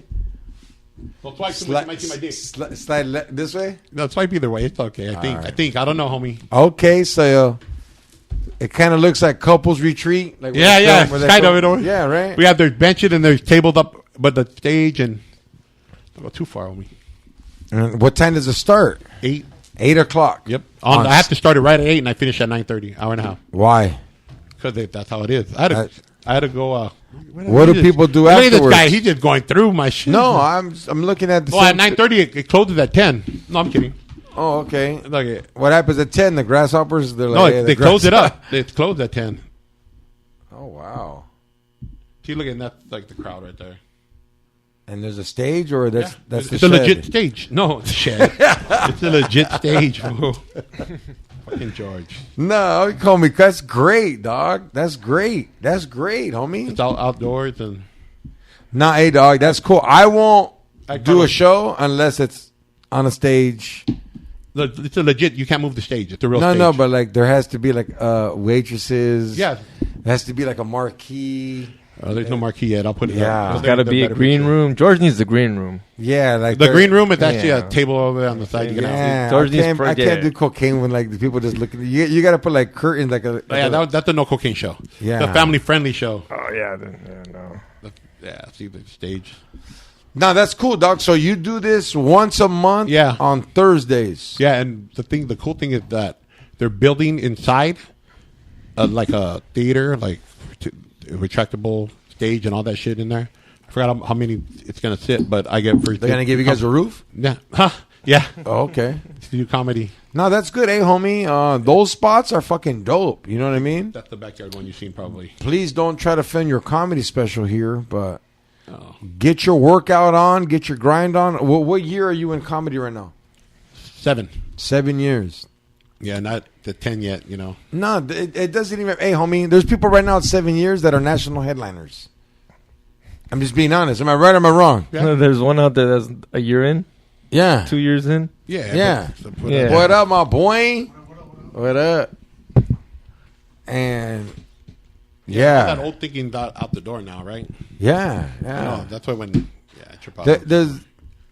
Don't swipe too much. You might see my dick. Slide this way. No, swipe either way. It's okay. I think. I don't know, homie. Okay, so it kind of looks like couples retreat. Like yeah. Kind of. Yeah, right. We have there's benches and there's tables up, but the stage and don't go too far, homie. And what time does it start? 8. 8 o'clock. Yep. I have to start it right at 8, and I finish at 9:30. Hour and a half. Why? Because that's how it is. I had to go. What do people do look afterwards? Look at this guy. He's just going through my shit. No, I'm looking at the. Well, at 9:30 it closes at 10. No, I'm kidding. Oh, okay. Look, what happens at 10? The grasshoppers. They're like, no, hey, they close it up. It's closed at 10. Oh wow. See, look at that, like the crowd right there. And there's a stage, or that's it's a legit stage. No, it's a shed. It's a legit stage. Fucking George. No, you call me. That's great, dog. That's great, homie. It's outdoors and. Nah, hey, dog. That's cool. I won't do a show unless it's on a stage. It's a legit. You can't move the stage. It's a real stage. No, but like there has to be like waitresses. Yeah. There has to be like a marquee. There's no marquee yet. I'll put it. Yeah. There's got to be a green room. George needs the green room. Yeah, like the green room is actually a table over there on the side. Yeah, George I can't do cocaine when like the people just looking. You got to put like curtains, that's a no cocaine show. Yeah, the family friendly show. Oh yeah, no. See the stage. No, that's cool, dog. So you do this once a month, on Thursdays. Yeah, and the cool thing is that they're building inside, like a theater, like retractable stage and all that shit in there. I forgot how many it's gonna sit, but I get first. They're gonna give you guys a roof. Yeah, Yeah. Oh, okay. To do comedy. No, that's good, homie. Those spots are fucking dope. You know what I mean? That's the backyard one you've seen probably. Please don't try to film your comedy special here, but get your workout on, get your grind on. What year are you in comedy right now? 7. 7 years. Yeah, not the 10 yet, you know. No, it doesn't even. Hey, homie, there's people right now at 7 years that are national headliners. I'm just being honest. Am I right or am I wrong? Yeah. There's one out there that's a year in. Yeah. 2 years in. Yeah. Yeah. What up, my boy? What up? And that old thinking out the door now, right? Yeah. No, that's why when I trip out. There's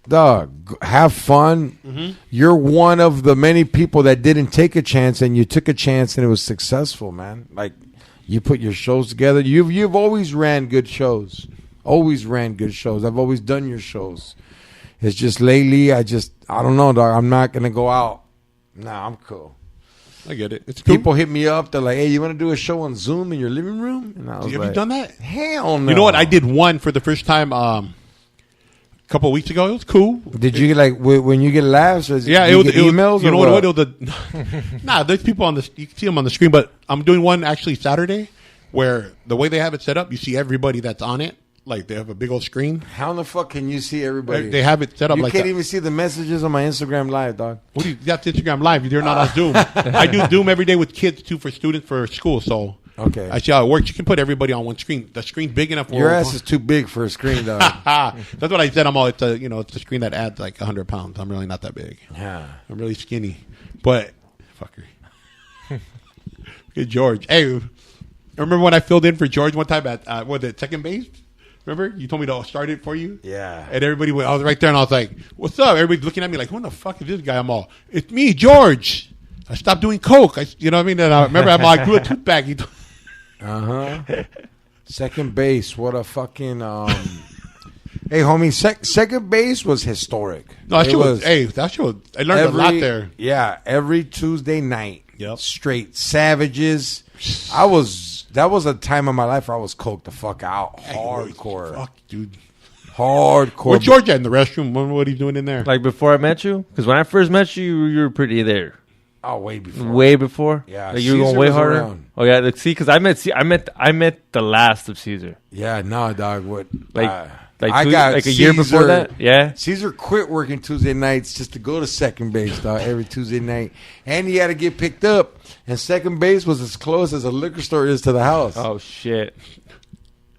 dog, have fun. Mm-hmm. You're one of the many people that didn't take a chance, and you took a chance, and it was successful, man. Like you put your shows together. You've always ran good shows. Always ran good shows. I've always done your shows. It's just lately, I don't know, dog. I'm not gonna go out. Nah, I'm cool. I get it. It's cool. People hit me up. They're like, "Hey, you want to do a show on Zoom in your living room?" And I was Have like, you done that? Hell no. You know what? I did one for the first time a couple of weeks ago. It was cool. Did you get like when you get laughs? Or Yeah, it was emails. You know what? what? It was nah, there's people on the. You can see them on the screen, but I'm doing one actually Saturday, where the way they have it set up, you see everybody that's on it. Like they have a big old screen. How in the fuck can you see everybody? They have it set up you like can't that. even see the messages on my Instagram live, dog. What do you? That's Instagram Live. You're not on Zoom. I do Zoom every day with kids too for students for school. So okay, I see how it works. You can put everybody on one screen. The screen's big enough. Your ass is too big for a screen, dog. That's what I said. It's a screen that adds like 100 pounds. I'm really not that big. Yeah, I'm really skinny. But fucker, good George. Hey, remember when I filled in for George one time at the second base? Remember? You told me to start it for you? Yeah. And everybody I was right there and I was like, what's up? Everybody's looking at me like, who the fuck is this guy? I'm all, it's me, George. I stopped doing coke. You know what I mean? And I remember I grew a tooth back. Second base. What a fucking. Hey, homie, second base was historic. No, that shit was. I learned a lot there. Yeah, every Tuesday night. Yep. Straight savages. That was a time of my life where I was coked the fuck out. Hardcore. Fuck, dude. Hardcore. Where's George at in the restroom? What are you doing in there? Like before I met you? Because when I first met you, you were pretty there. Oh, way before. Way before? Yeah. Like you were going way was harder? around. Oh, yeah. See, because I met the last of Caesar. Yeah, no, dog. What? Like a year before that? Yeah. Caesar quit working Tuesday nights just to go to second base, dog, every Tuesday night. And he had to get picked up. And second base was as close as a liquor store is to the house. Oh, shit.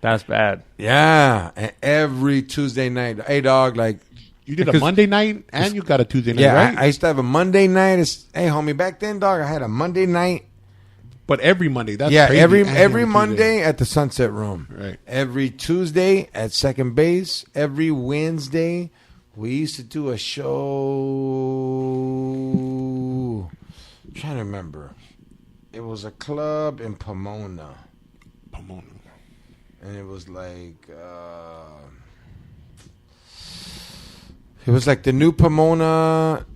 That's bad. Yeah. And every Tuesday night. Hey, dog, like. You did a Monday night and you got a Tuesday night, right? I used to have a Monday night. Hey, homie, back then, dog, I had a Monday night. But every Monday, that's crazy. crazy. Every Monday at the Sunset Room. Right. Every Tuesday at second base. Every Wednesday, we used to do a show. I'm trying to remember. It was a club in Pomona. And it was like... it was like the new Pomona.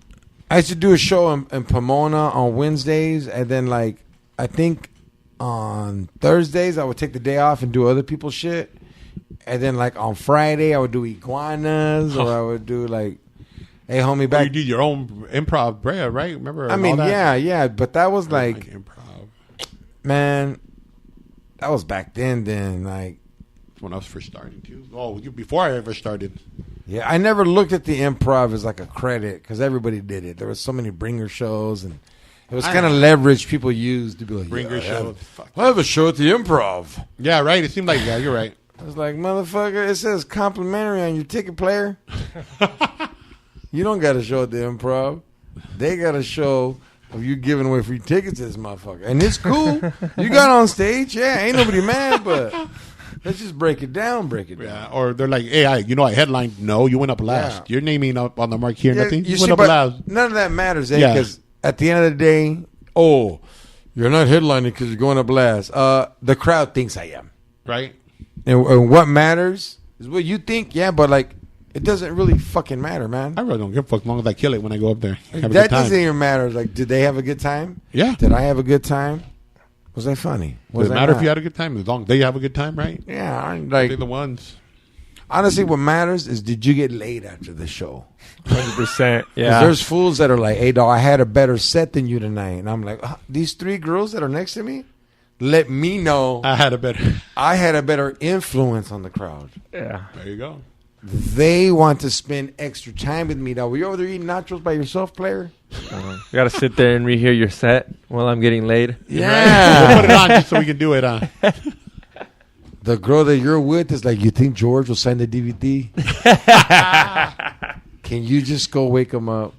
I used to do a show in Pomona on Wednesdays, and then like I think on Thursdays I would take the day off and do other people's shit, and then like on Friday I would do iguanas or I would do like, hey homie, back. You did your own improv, Brea, right? Remember? I mean, yeah, but that was like improv. Man, that was back then. Then like when I was first starting too. Oh, before I ever started. Yeah, I never looked at the improv as like a credit because everybody did it. There was so many bringer shows, and it was kind of leverage people used to be like, bringer shows. I have a show at the improv. Yeah, right. It seemed like, yeah, you're right. I was like, motherfucker, it says complimentary on your ticket, player. You don't got a show at the improv. They got a show of you giving away free tickets to this motherfucker. And it's cool. You got on stage. Yeah, ain't nobody mad, but... Let's just break it down. Yeah, or they're like, hey, I headlined. No, you went up last. Yeah. Your name ain't up on the marquee or nothing. You went up last. None of that matters, because at the end of the day, you're not headlining because you're going up last. The crowd thinks I am. Right. And what matters is what you think, but like, it doesn't really fucking matter, man. I really don't give a fuck as long as I kill it when I go up there. That doesn't even matter. Like, did they have a good time? Yeah. Did I have a good time? Was I funny? Does it matter if you had a good time? As long as they have a good time, right? Yeah, they're the ones. honestly, what matters is did you get laid after the show? 100%. Yeah. 'Cause there's fools that are like, hey, dog, I had a better set than you tonight. And I'm like, these 3 girls that are next to me, let me know I had a better influence on the crowd. Yeah. There you go. They want to spend extra time with me, dog. Were you over there eating nachos by yourself, player? You got to sit there and rehear your set while I'm getting laid. Yeah. We'll put it on just so we can do it. The girl that you're with is like, you think George will sign the DVD? Can you just go wake him up?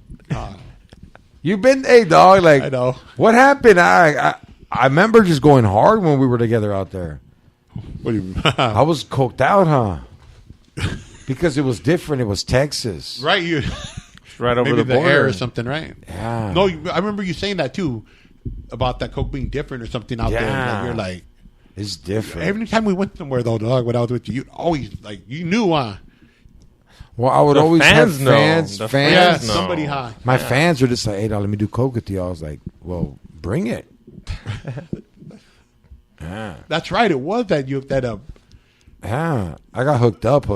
You've been, hey, dog, like, I know. What happened? I remember just going hard when we were together out there. What do you? I was coked out, huh? Because it was different. It was Texas. Right, you Right over maybe the border. air or something, right? Yeah. No, I remember you saying that too about that coke being different or something out there. Yeah. Like, you're like, It's different. every time we went somewhere though, dog, when I was with you, you'd always like you knew, Well, I would The always fans have know. fans. The Fans. yeah, fans know. somebody high. My fans were just like, hey, dog, let me do coke with you. I was like, well, bring it. Yeah. That's right. It was that Yeah. I got hooked up.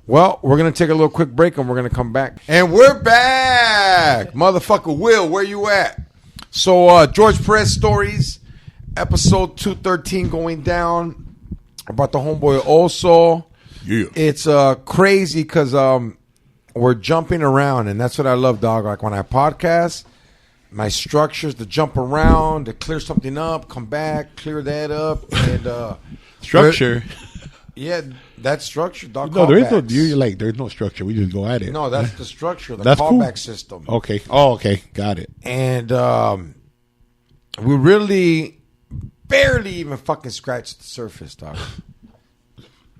Well, we're going to take a little quick break and we're going to come back. And we're back. Motherfucker Will, where you at? So, George Perez Stories, episode 213 going down about the homeboy Oso. Yeah. It's crazy because we're jumping around, and that's what I love, dog. Like when I podcast, my structure is to jump around, to clear something up, come back, clear that up, and structure. Yeah, that's structure, dog. No, there is no. Callbacks. You're like, there's no structure. We just go at it. No, that's the structure, the That's cool. callback system. Okay. Oh, okay. Got it. And we really barely even fucking scratched the surface, dog.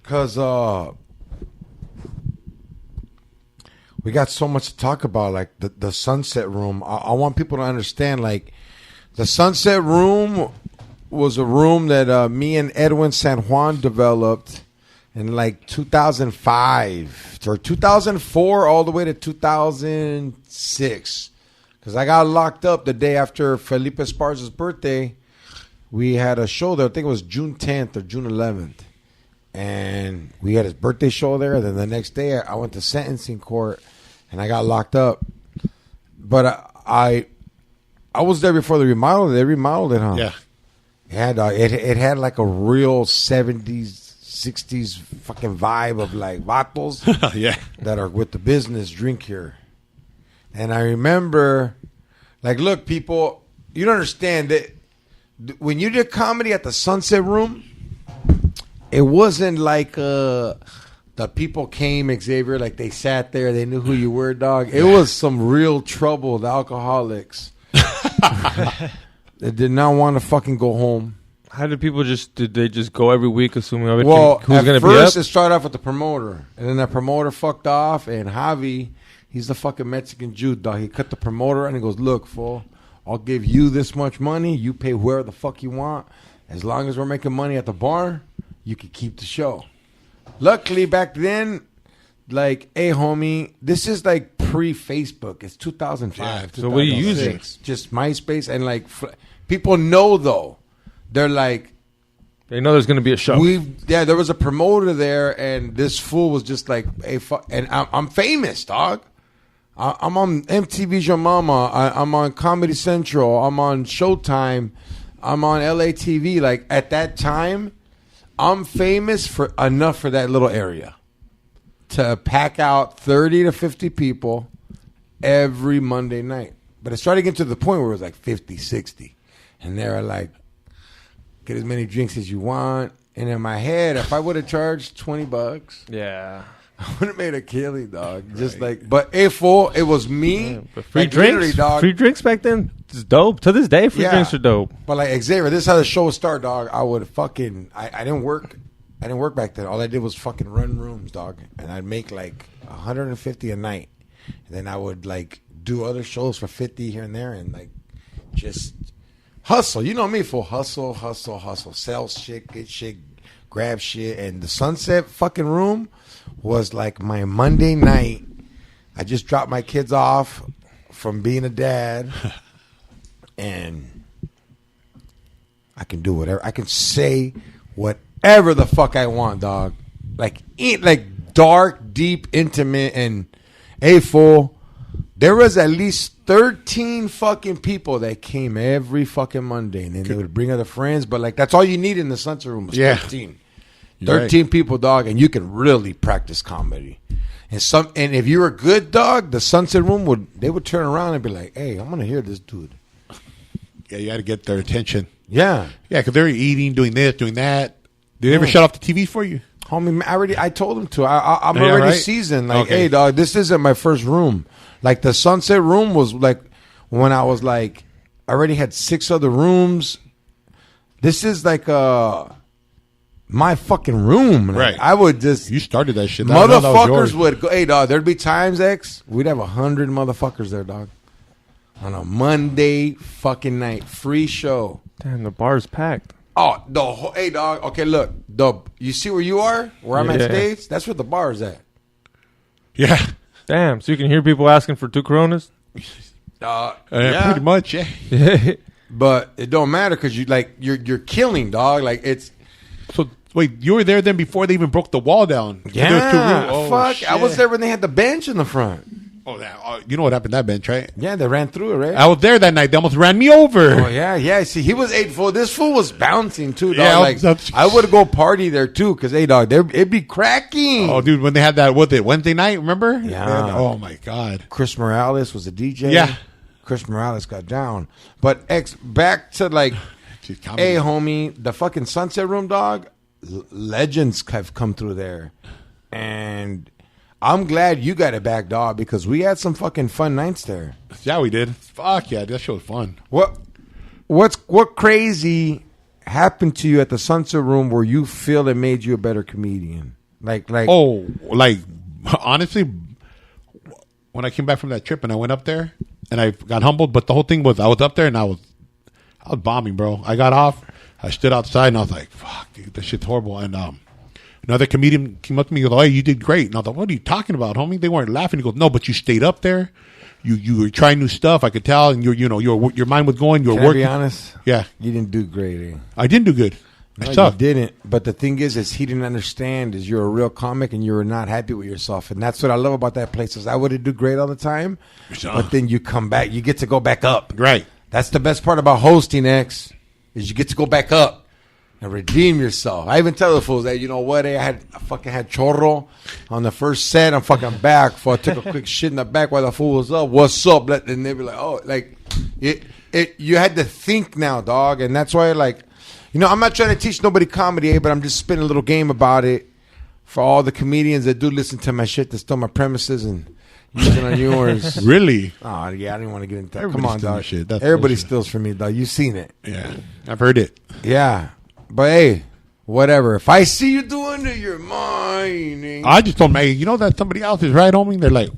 Because we got so much to talk about, like the Sunset Room. I want people to understand, like, the Sunset Room was a room that me and Edwin San Juan developed in like 2005 or 2004 all the way to 2006. Because I got locked up the day after Felipe Esparza's birthday. We had a show there. I think it was June 10th or June 11th. And we had his birthday show there. Then the next day I went to sentencing court and I got locked up. But I was there before they remodeled it. They remodeled it, huh? Yeah. It had like a real 70s, 60s fucking vibe of like vatos Yeah. that are with the business drink here. And I remember, like, look, people, you don't understand that when you did comedy at the Sunset Room, it wasn't like the people came, Xavier, like they sat there, they knew who you were, dog. It was some real troubled alcoholics. They did not want to fucking go home. How did people did they just go every week assuming everything Well, who's going at to be up? first it started off with the promoter. And then that promoter fucked off. And Javi, he's the fucking Mexican Jew, dog. He cut the promoter and he goes, look, fool, I'll give you this much money. You pay whoever the fuck you want. As long as we're making money at the bar, you can keep the show. Luckily, back then, like, hey, homie, this is like pre-Facebook. It's 2005. Yeah, so what are you 2006. Just MySpace. And, like, people know, though. They're like, They know there's going to be a show. there was a promoter there, and this fool was just like, hey, fuck. And I'm famous, dog. I'm on MTV's Your Mama. I'm on Comedy Central. I'm on Showtime. I'm on LA TV. Like, at that time, I'm famous for enough for that little area to pack out 30 to 50 people every Monday night. But it started getting to the point where it was like 50, 60. And they were like, get as many drinks as you want. And in my head, if I would have charged $20, yeah. I would have made a killing, dog. Just like, but it was me. Yeah, but free like, literally, drinks, dog. free drinks back then is dope. To this day, free Yeah. drinks are dope. But like Xavier, this is how the show would start, dog. I would fucking, I didn't work. I didn't work back then. All I did was fucking run rooms, dog. And I'd make like 150 a night. And then I would like do other shows for 50 here and there and like just hustle. You know me, fool. Hustle. Sell shit, get shit, grab shit. And the Sunset fucking Room was like my Monday night. I just dropped my kids off from being a dad. And I can do whatever. I can say whatever the fuck I want, dog. like dark, deep, intimate, and a fool. There was at least 13 fucking people that came every fucking Monday, and then they would bring other friends. But like that's all you need in the Sunset Room was 13. 13 people, dog, and you can really practice comedy. And if you were good, dog, the Sunset Room would turn around and be like, "Hey, I'm gonna hear this dude." Yeah, you had to get their attention. Yeah, because they're eating, doing this, doing that. Did they ever shut off the TV for you? Homie, I told him to. I'm already seasoned. Like, hey, dog, this isn't my first room. Like the Sunset Room was like when I was like, I already had 6 other rooms. This is like my fucking room. Like, right. I would just... You started that shit. Motherfuckers would go... Hey, dog, there'd be times, X, we'd have 100 motherfuckers there, dog. On a Monday fucking night. Free show. Damn, the bar's packed. Oh, hey, dog. Okay, look. You see where you are? Where I'm at stage? That's where the bar is at. Yeah. Damn, so you can hear people asking for 2 Coronas? Pretty much, yeah. But it don't matter because you're killing, dog. Like, it's... So wait, you were there then before they even broke the wall down? Yeah, fuck. Shit. I was there when they had the bench in the front. Oh, you know what happened to that bench, right? Yeah, they ran through it, right? I was there that night. They almost ran me over. Oh, yeah. See, he was 8'4". This fool was bouncing, too, dog. Yeah, I would go party there, too, because, hey, dog, it'd be cracking. Oh, dude, when they had that, Wednesday night, remember? Yeah. Oh, my God. Chris Morales was a DJ. Yeah. Chris Morales got down. But, back to, like, hey, homie, the fucking Sunset Room, dog, legends have come through there. And... I'm glad you got it back, dog, because we had some fucking fun nights there. Yeah, we did. Fuck yeah, that show was fun. What crazy happened to you at the Sunset Room where you feel it made you a better comedian? Honestly, when I came back from that trip and I went up there and I got humbled, but the whole thing was I was up there and I was bombing, bro. I got off, I stood outside and I was like, fuck, dude, this shit's horrible. And another comedian came up to me and goes, "Oh, you did great." And I was like, "What are you talking about, homie?" They weren't laughing. He goes, "No, but you stayed up there. You were trying new stuff. I could tell, and your mind was going. You were working." Can I be honest? Yeah, you didn't do great. Eh? I didn't do good. No, you didn't. But the thing is he didn't understand is you're a real comic and you were not happy with yourself, and that's what I love about that place. Is I would do great all the time, but then you come back, you get to go back up. Right. That's the best part about hosting, X, is you get to go back up. And redeem yourself. I even tell the fools that, you know what, I fucking had chorro on the first set. I'm fucking back. For I took a quick shit in the back while the fool was up. What's up? And they be like, oh, like you had to think now, dog. And that's why, like, I'm not trying to teach nobody comedy, but I'm just spinning a little game about it for all the comedians that do listen to my shit, that steal my premises and use it on yours. Really? Oh yeah, I didn't want to get into that. Everybody Come on, dog. Shit. Everybody steals from me, dog. You've seen it. Yeah, I've heard it. Yeah. But hey, whatever. If I see you doing it, you're mine. I just told them, hey, you know that somebody else is right, homie? They're like,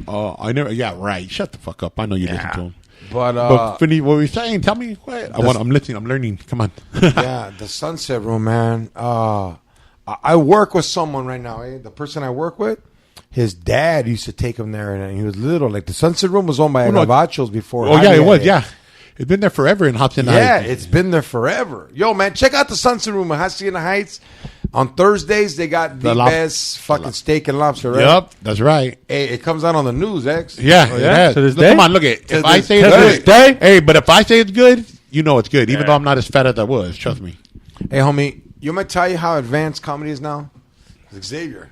I never. Yeah, right. Shut the fuck up. I know you listen to them. But Finny, what were you saying? Tell me. What? I'm listening. I'm learning. Come on. Yeah, the Sunset Room, man. I work with someone right now. The person I work with, his dad used to take him there, and he was little. Like the Sunset Room was owned by Gavachos before. Oh yeah, it was. Yeah. It's been there forever in Hudson Heights. Yeah, it's been there forever. Yo, man, check out the Sunset Room in Hacienda Heights. On Thursdays, they got the best fucking steak and lobster, right? Yep, that's right. Hey, it comes out on the news, X. Yeah, yeah. To this day? Come on, look at it. If I say it's good, hey, but if I say it's good, you know it's good, even though I'm not as fat as I was. Trust me. Hey, homie, you might tell you how advanced comedy is now? Xavier.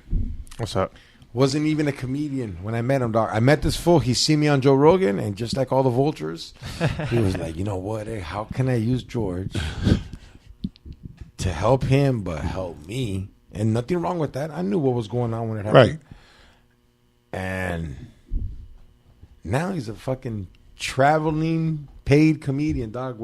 What's up? Wasn't even a comedian when I met him, dog. I met this fool. He see me on Joe Rogan, and just like all the vultures, he was like, you know what? Hey, how can I use George to help him but help me? And nothing wrong with that. I knew what was going on when it happened. Right. And now he's a fucking traveling paid comedian, dog.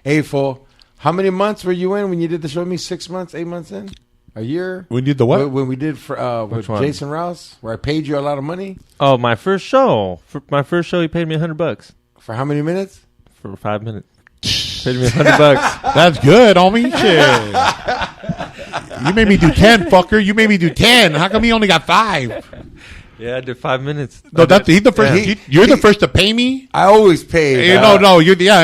Hey, fool, how many months were you in when you did the show with me? 6 months, 8 months in? A year? When did the what? When we did for with Jason Rouse, where I paid you a lot of money. Oh, my first show. For my first show, he paid me $100. For how many minutes? For 5 minutes. Paid me $100. That's good, homie. Shit. You made me do 10, fucker. You made me do 10. How come you only got 5? Yeah, I did 5 minutes. No, he's the first. You're the first to pay me. I always pay. No,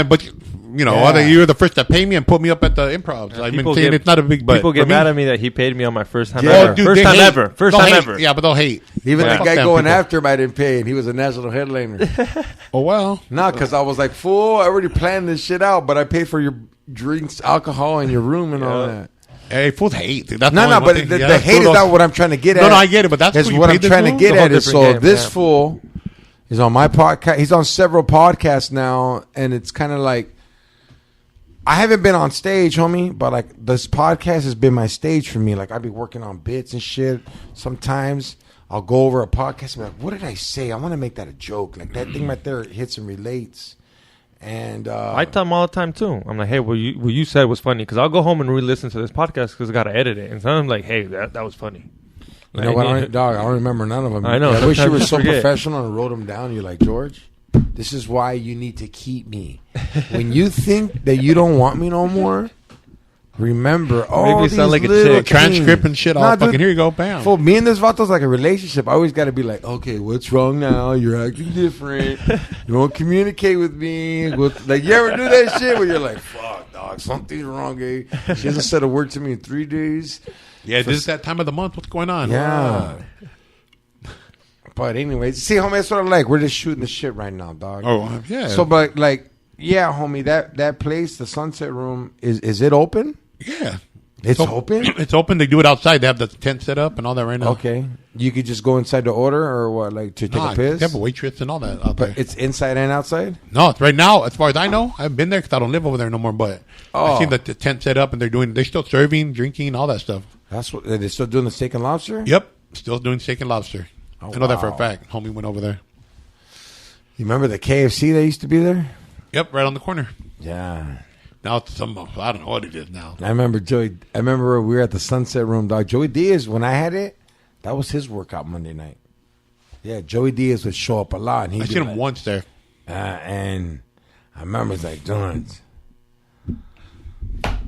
but you were the first to pay me and put me up at the Improv. I've been saying it's not a big, but people get mad at me that he paid me on my first time Yeah. ever. Dude, First time hate. ever. First They'll time hate. ever. Yeah, but they'll hate. Even Yeah. the guy Fuck them going people. after him, I didn't pay, and he was a national headliner. Oh well. No, because I was like, fool, I already planned this shit out, but I paid for your drinks, alcohol, and your room and all that. Hey, fools hate. Dude. That's No, only no, one but thing. the that's hate is cool, not though. what I'm trying to get at. No, I get it, but that's It's cool. You what paid I'm this trying to fool? get It's a at. whole Is so different game, this yeah. fool is on my podcast. He's on several podcasts now, and it's kind of like I haven't been on stage, homie, but like this podcast has been my stage for me. Like I'll be working on bits and shit. Sometimes I'll go over a podcast and be like, what did I say? I want to make that a joke. Like that thing right there hits and relates. And I tell them all the time too. I'm like, hey, what you said was funny, because I'll go home and re-listen to this podcast because I got to edit it. And so I'm like, hey, that was funny. you know what, dog? I don't remember none of them. I know, I wish you were sometimes so you forget. professional and wrote them down. You're like, George, this is why you need to keep me. When you think that you don't want me no more, remember all me these sound like a little chick. Transcript and shit. Nah, All fucking dude. here you go, bam. For me and this Vato's like a relationship. I always got to be like, okay, what's wrong now? You're acting different. You won't communicate with me. Like, you ever do that shit where you're like, fuck, dog, something's wrong, eh? She hasn't said a word to me in 3 days. Yeah, this is that time of the month. What's going on? Yeah. But anyways, see, homie, that's what I like. We're just shooting the shit right now, dog. Oh, yeah. So, but like, yeah, homie, that place, the Sunset Room, is it open? yeah. It's open? It's open. They do it outside. They have the tent set up and all that right now. Okay. You could just go inside to order or what, like to take Nah, a piss? They have a waitress and all that out there. But it's inside and outside? No, it's right now, as far as I know, I haven't been there because I don't live over there no more. But I seen that the tent set up and they're still serving, drinking, all that stuff. That's what they're still doing, the steak and lobster? Yep, still doing steak and lobster. Oh, I know that for a wow. fact. Homie went over there. You remember the KFC that used to be there? Yep, right on the corner. Yeah. Now it's some, I don't know what it is now. I remember we were at the Sunset Room, dog. Joey Diaz, when I had it, that was his workout Monday night. Yeah, Joey Diaz would show up a lot. And he'd I be seen him like, once there. and I remember it's like, Dorns,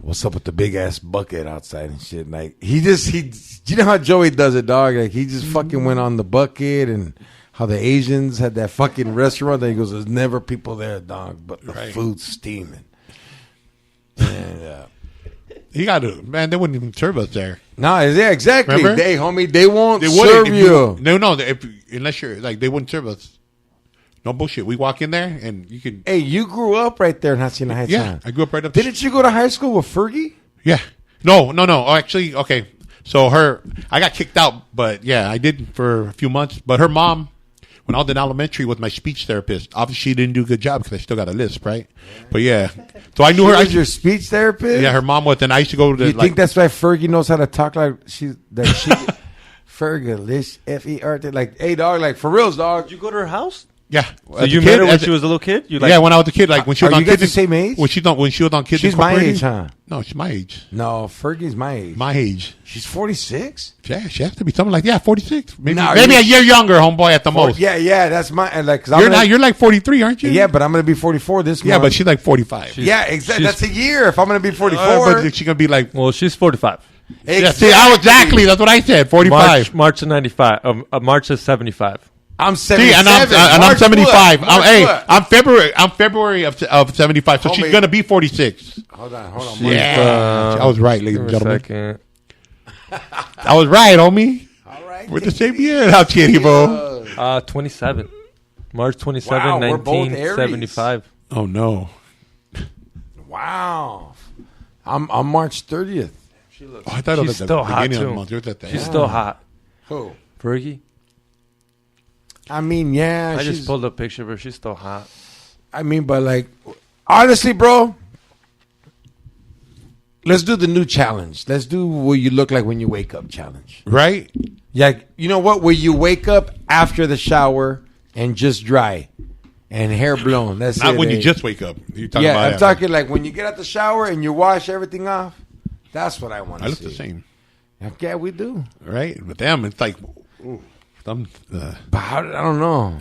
what's up with the big ass bucket outside and shit? Like you know how Joey does it, dog? Like he just fucking went on the bucket, and how the Asians had that fucking restaurant. That he goes, there's never people there, dog, but the Right. food's steaming. And He got to, man, they wouldn't even serve us there. no, yeah, exactly. Remember? They, homie, they won't They serve wouldn't. you. No, unless you're, like, they wouldn't serve us. No bullshit. We walk in there and you can, Hey, you grew up right there in Hacienda Heights. yeah, huh? I grew up right up Didn't you go to high school with Fergie? Yeah. No. Oh, actually, okay. So I got kicked out, but yeah, I did for a few months. But her mom, when I was in elementary, was my speech therapist. Obviously, she didn't do a good job because I still got a lisp, right? But yeah. So I knew her. She was your speech therapist? Yeah, her mom was. And I used to go to You think that's why Fergie knows how to talk like she Fergalicious, F-E-R-T, like, hey, dog, like, for reals, dog. Did you go to her house? Yeah. So you met her when she was a little kid? You like, yeah, when I was a kid, like when she was Are on you guys Kids the same age? When she was on Kids She's my Incorporated. age, huh? No, she's my age. No, Fergie's my age. My age. She's 46? Yeah, she has to be something like 46. Maybe, No, maybe you- a year younger, homeboy, at the most. Yeah, that's my, like, cause You're like 43, aren't you? yeah, but I'm going to be 44 this month. Yeah, but she's like 45. yeah, exactly. she's- That's a year if I'm going to be 44. But she's gonna be like, well, she's 45. yeah, see, exactly. That's what I said. 45. March of 95. March of 75. I'm See, 77. and I'm March 75. what? March Hey, what? I'm February of 75. So Homie. she's gonna be 46. Hold on. Yeah, I was right, ladies and Give me a gentlemen. second. I was right, homie. All right. We're the same year. How shitty, bro. 27. March 27, Wow, we're both 1975. Oh no. Wow. I'm March 30th. Oh, I thought it was She's at still the hot, beginning of the too. month. It was at the She's end. still hot. Who? Fergie? I mean, yeah. I she's, just pulled up a picture of her. She's still hot. I mean, but like, honestly, bro, let's do the new challenge. Let's do what you look like when you wake up challenge. Right? Yeah, you know what? Where you wake up after the shower and just dry and hair blown. That's Not it. when eh? you just wake up. You're talking Yeah, about I'm talking like when you get out the shower and you wash everything off. That's what I want I to look see. the same. Yeah, we do. Right? With them, it's like, ooh, some, But I don't know.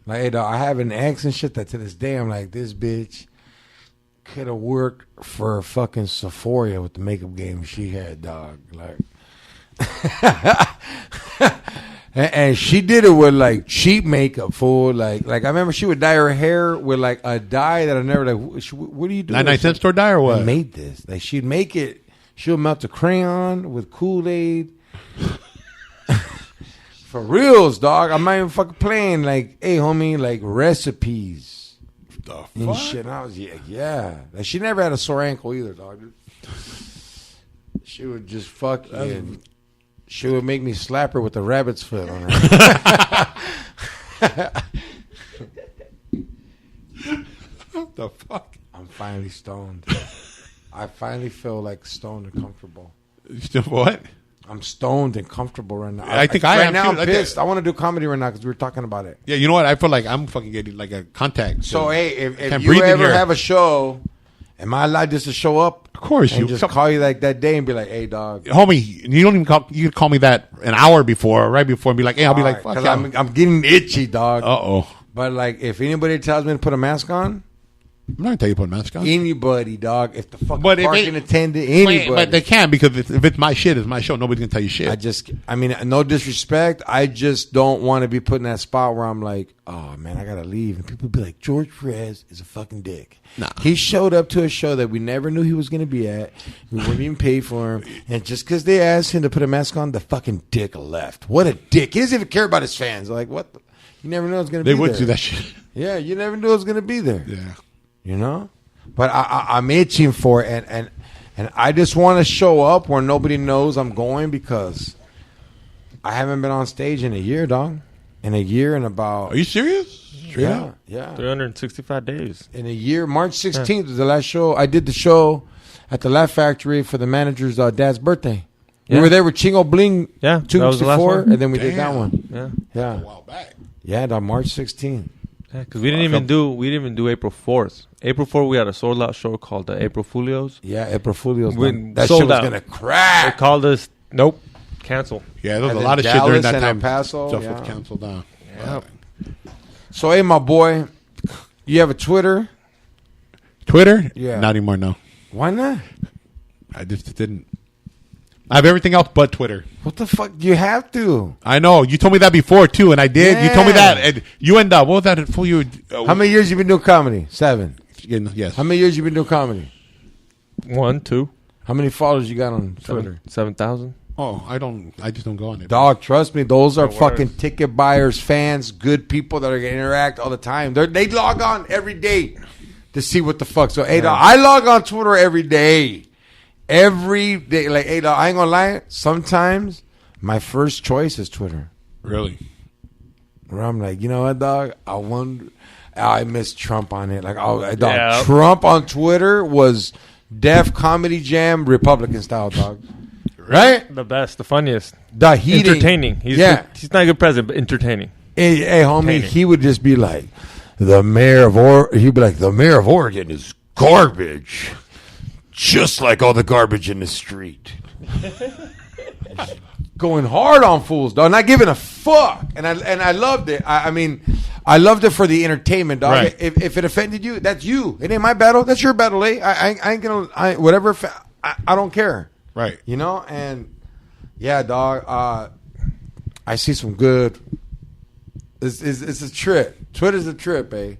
Like, hey, dog, I have an ex and shit that to this day I'm like, this bitch could have worked for fucking Sephora with the makeup game she had, dog. Like, And she did it with like cheap makeup, fool. Like I remember she would dye her hair with like a dye that I never like. What do you do? 99-cent store dye or what? I made this. Like she'd make it. She'll melt the crayon with Kool-Aid. For reals, dog. I'm not even fucking playing. Like, hey, homie, like recipes and shit. And I was yeah. Like she never had a sore ankle either, dog. She would just fucking. She would make me slap her with the rabbit's foot on her. What the fuck? I'm finally stoned. I finally feel like stoned and comfortable. Still what? I'm stoned and comfortable right now. I think I right am now. too. I'm pissed. I want to do comedy right now because we were talking about it. Yeah, you know what? I feel like I'm fucking getting like a contact. So hey, if you ever have a show, am I allowed just to show up? Of course, and just call you like that day and be like, "Hey, dog, homie, you don't even call. You could call me that an hour before, right before, and be like, "Hey," I'll be like, "Fuck because yeah." I'm getting itchy, dog. Uh-oh. But like, if anybody tells me to put a mask on, I'm not gonna tell you to put a mask on. Anybody, dog. If the fucking But if parking it- attendant, anybody. But they can because if it's my shit, it's my show. Nobody's gonna tell you shit. I mean, no disrespect. I just don't want to be put in that spot where I'm like, oh man, I gotta leave, and people be like, George Perez is a fucking dick. Nah. He showed up to a show that we never knew he was gonna be at. We wouldn't even pay for him, and just because they asked him to put a mask on, the fucking dick left. What a dick! He doesn't even care about his fans. Like, what? You never know it's gonna be. They would there. do that shit. Yeah, you never knew it was gonna be there. Yeah. You know. But I'm itching for it, and I just want to show up where nobody knows I'm going because I haven't been on stage in a year, dog. In a year and about. Are you serious? Yeah. 365 days. In a year, March 16th was the last show. I did the show at the Laugh Factory for the manager's dad's birthday. Yeah. We were there with Chingo Bling 2 that weeks was the last before, one. and then we did that one. Yeah, Yeah. A while back. Yeah, dog, March 16th. because we didn't even do April 4th. April 4th we had a sold out show called the April Foolios. Yeah, April Foolios. When That sold shit was out. gonna crack. They called us cancel. Yeah, there was And a then lot of shit during Dallas that and time. El Paso, Stuff yeah. was canceled down. Yeah. So, hey, my boy, you have a Twitter? Twitter? Yeah. Not anymore. No, Why not? I just didn't. I have everything else but Twitter. What the fuck? You have to. I know you told me that before too, and I did. You told me Yeah. that, and you end up. What was that for you? How many years you been doing comedy? 7. Yes. How many years you been doing comedy? 1, 2, How many followers you got on Twitter? 7,000. Oh, I don't. I just don't go on it. Dog, trust me, those are No fucking worries. ticket buyers, fans, good people that are gonna interact all the time. They log on every day to see what the fuck. So, hey, dog, I log on Twitter every day. Every day. Like, hey, dog, I ain't gonna lie. Sometimes my first choice is Twitter. Really? Where I'm like, you know what, dog? I miss Trump on it. Like, dog, Yeah. Trump on Twitter was Def Comedy Jam Republican style, dog. Right? The best, the funniest, The heating. entertaining. He's he's not a good president, but entertaining. Hey, homie, Entertaining. he would just be like, the mayor of Oregon is garbage. Just like all the garbage in the street. Going hard on fools, dog. Not giving a fuck. And I loved it. I mean, I loved it for the entertainment, dog. Right. If it offended you, that's you. It ain't my battle. That's your battle, eh? I ain't gonna, whatever. I don't care. Right. You know? And yeah, dog. I see some good. It's a trip. Twitter's a trip, eh?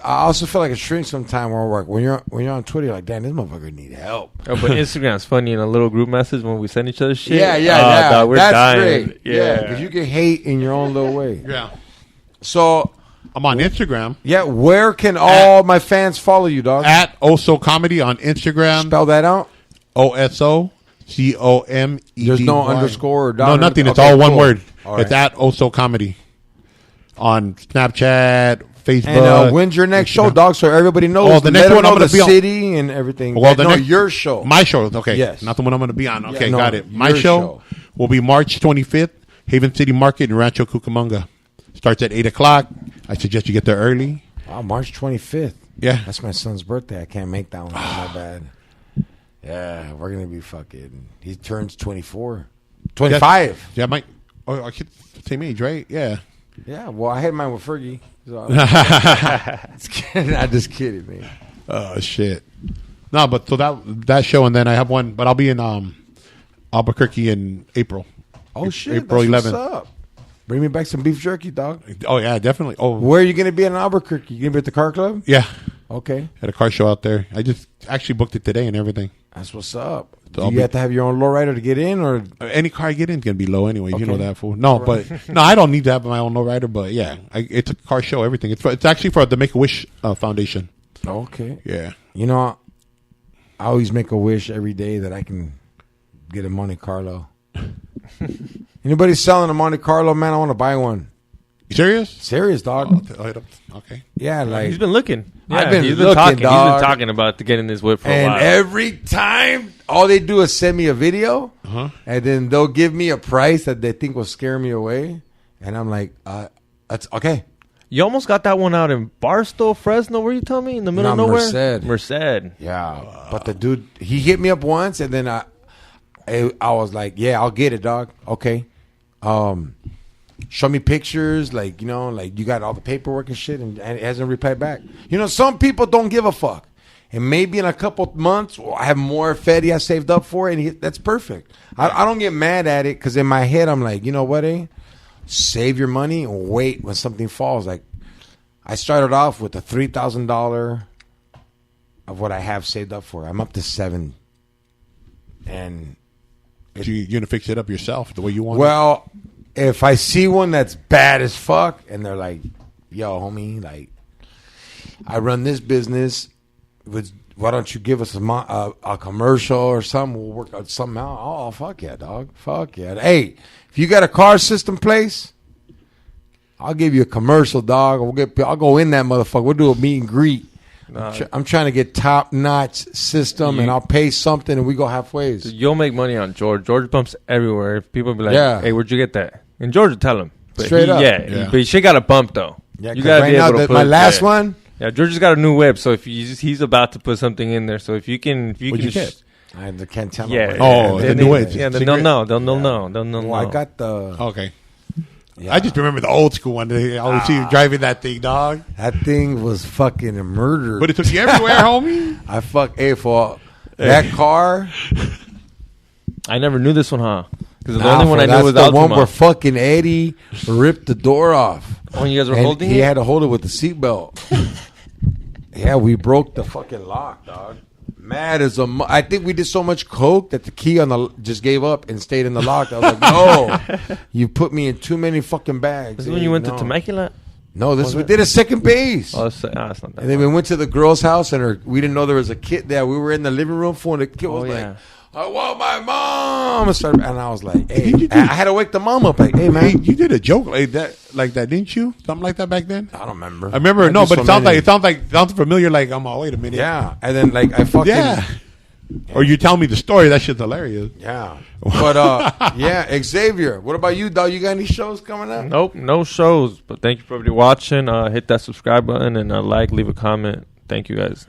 I also feel like it shrinks sometime when you're on Twitter. You're like, damn, this motherfucker need help. Oh, but Instagram's funny in a little group message when we send each other shit. Yeah. Dog, we're That's dying. great. Yeah, because you can hate in your own little way. Yeah. So, I'm on Instagram yeah, where can all my fans follow you, dog? at Oso Comedy on Instagram. Spell that out. OSOCOMEDY. There's no underscore or dot. No, nothing. It's Okay, all one cool. word. All It's right. at Oso Comedy on Snapchat, Facebook. And when's your next show, dog? So everybody knows. Oh, the next Let them one I'm know gonna the be on. city and everything. Well, the no, next- your show. My show, okay. Yes. Not the one I'm going to be on. Okay, no, got it. My your show will be March 25th, Haven City Market in Rancho Cucamonga. Starts at 8 o'clock. I suggest you get there early. Wow, March 25th. Yeah. That's my son's birthday. I can't make that one. My bad. Yeah, we're gonna be fucking. He turns 24, 25. Yeah, my. Oh, I could same age, right? Yeah. Yeah. Well, I had mine with Fergie. So I'm just kidding, man. Oh shit. No, but so that show, and then I have one, but I'll be in Albuquerque in April. Oh shit, April that's 11th. What's up? Bring me back some beef jerky, dog. Oh yeah, definitely. Oh, Where are you going to be in Albuquerque? You going to be at the car club? yeah. Okay. Had a car show out there. I just actually booked it today and everything. That's what's up. So Do you have to have your own lowrider to get in, or Any car I get in is gonna be low anyway. You know Okay. that, fool. No, but no, I don't need to have my own lowrider. But yeah, it's a car show. Everything. It's actually for the Make a Wish Foundation. okay? Yeah. You know, I always make a wish every day that I can get a Monte Carlo. Anybody selling a Monte Carlo, man? I want to buy one. You serious? Serious, dog. Okay. Yeah, like He's been looking. I've been he's looking, talking. dog. He's been talking about getting this whip for a and while. every time, all they do is send me a video, and then they'll give me a price that they think will scare me away, and I'm like, that's okay. You almost got that one out in Barstow, Fresno. Where you tell me in the middle of nowhere? Merced. Yeah, but the dude, he hit me up once, and then I was like, yeah, I'll get it, dog. Okay. Show me pictures, like, you know, like you got all the paperwork and shit, and it hasn't replied back. You know, some people don't give a fuck. And maybe in a couple months, I have more Fetty I saved up for it, and that's perfect. I don't get mad at it, because in my head, I'm like, you know what, save your money and wait when something falls. Like, I started off with a $3,000 of what I have saved up for. I'm up to $7,000. And You're gonna fix it up yourself the way you want. well, if I see one that's bad as fuck, and they're like, yo, homie, like, I run this business, why don't you give us a commercial or something? We'll work out something out. Oh, fuck yeah, dog. Fuck yeah. Hey, if you got a car system place, I'll give you a commercial, dog. I'll go in that motherfucker. We'll do a meet and greet. I'm trying to get top-notch system, and I'll pay something, and we go halfway. You'll make money on George. George bumps everywhere. People be like, Yeah. hey, where'd you get that? And George will tell him. But Straight up. Yeah, but she got a bump, though. Yeah, you 'cause gotta right be now, able to put my last one. Yeah, George has got a new whip, so if he's about to put something in there. So if you can, What'd you get? I can't tell. Yeah. them. Oh, the new whip. Yeah, they'll know. They'll know. Well, I got the. Okay. Yeah. I just remember the old school one. I always see you driving that thing, dog. That thing was fucking a murder. But it took you everywhere, homie. I for that car. I never knew this one, huh? Because the Nah, only one I knew was the one Altamont. where fucking Eddie ripped the door off. Oh, you guys were And holding he it? had to hold it with the seatbelt. Yeah, we broke the fucking lock, dog. Mad as a. I think we did so much coke that the key on the just gave up and stayed in the lock. I was like, no, you put me in too many fucking bags. This is when you went no. to Temecula? No, we did a second base. Oh, it's not that And then we went to the girl's house, and we didn't know there was a kid there. We were in the living room for, and the kid was like, I want my mom. And I was like, hey, I had to wake the mom up. Like, hey, man. Hey, you did a joke like that, didn't you? Something like that back then? I don't remember. I remember. No, but it sounds familiar. Like, I'm all, wait a minute. Yeah. And then, like, I fucking. Yeah. Or you tell me the story. That shit's hilarious. Yeah. But, yeah, Xavier, what about you, dog? You got any shows coming up? Nope, no shows. But thank you for everybody watching. Hit that subscribe button and leave a comment. Thank you, guys.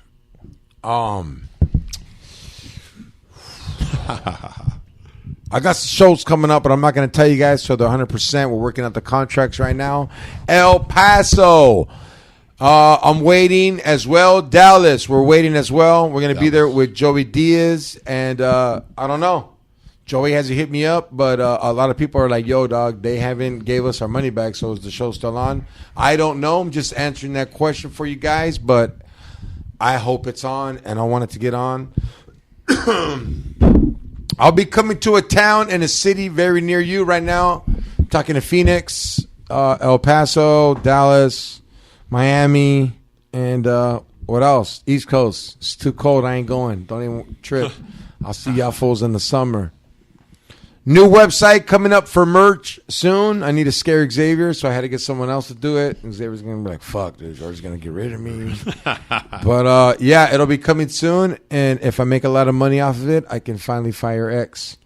I got some shows coming up, but I'm not going to tell you guys, so they're 100%. We're working out the contracts right now. El Paso. I'm waiting as well. Dallas, we're waiting as well. We're going to be there with Joey Diaz, and I don't know. Joey hasn't hit me up, but a lot of people are like, yo, dog, they haven't gave us our money back, so is the show still on? I don't know. I'm just answering that question for you guys, but I hope it's on, and I want it to get on. I'll be coming to a town in a city very near you right now. I'm talking to Phoenix, El Paso, Dallas, Miami, and what else? East Coast. It's too cold. I ain't going. Don't even trip. I'll see y'all fools in the summer. New website coming up for merch soon. I need to scare Xavier, so I had to get someone else to do it. And Xavier's going to be like, fuck, dude, George's going to get rid of me. But, yeah, it'll be coming soon. And if I make a lot of money off of it, I can finally fire X.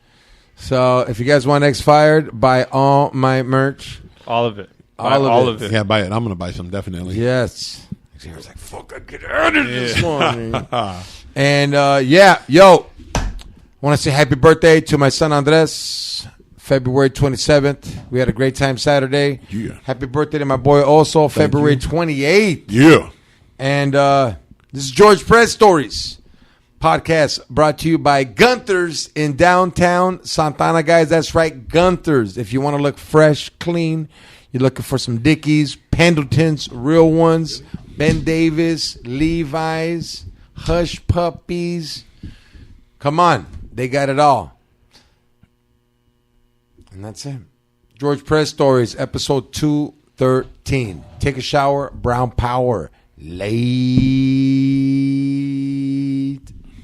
So if you guys want X fired, buy all my merch. All of it. All of it. Yeah, buy it. I'm going to buy some, definitely. Yes. Xavier's like, fuck, I get out of this morning. And, yeah, yo. I want to say happy birthday to my son Andres, February 27th. We had a great time Saturday. Yeah. Happy birthday to my boy Oso, February 28th. Yeah. And this is George Perez Stories. Podcast brought to you by Gunther's in downtown Santana, guys. That's right, Gunther's. If you want to look fresh, clean, you're looking for some Dickies, Pendletons, real ones, Ben Davis, Levi's, Hush Puppies. Come on, they got it all. And that's it. George Press Stories, episode 213. Take a shower, brown power. Lay.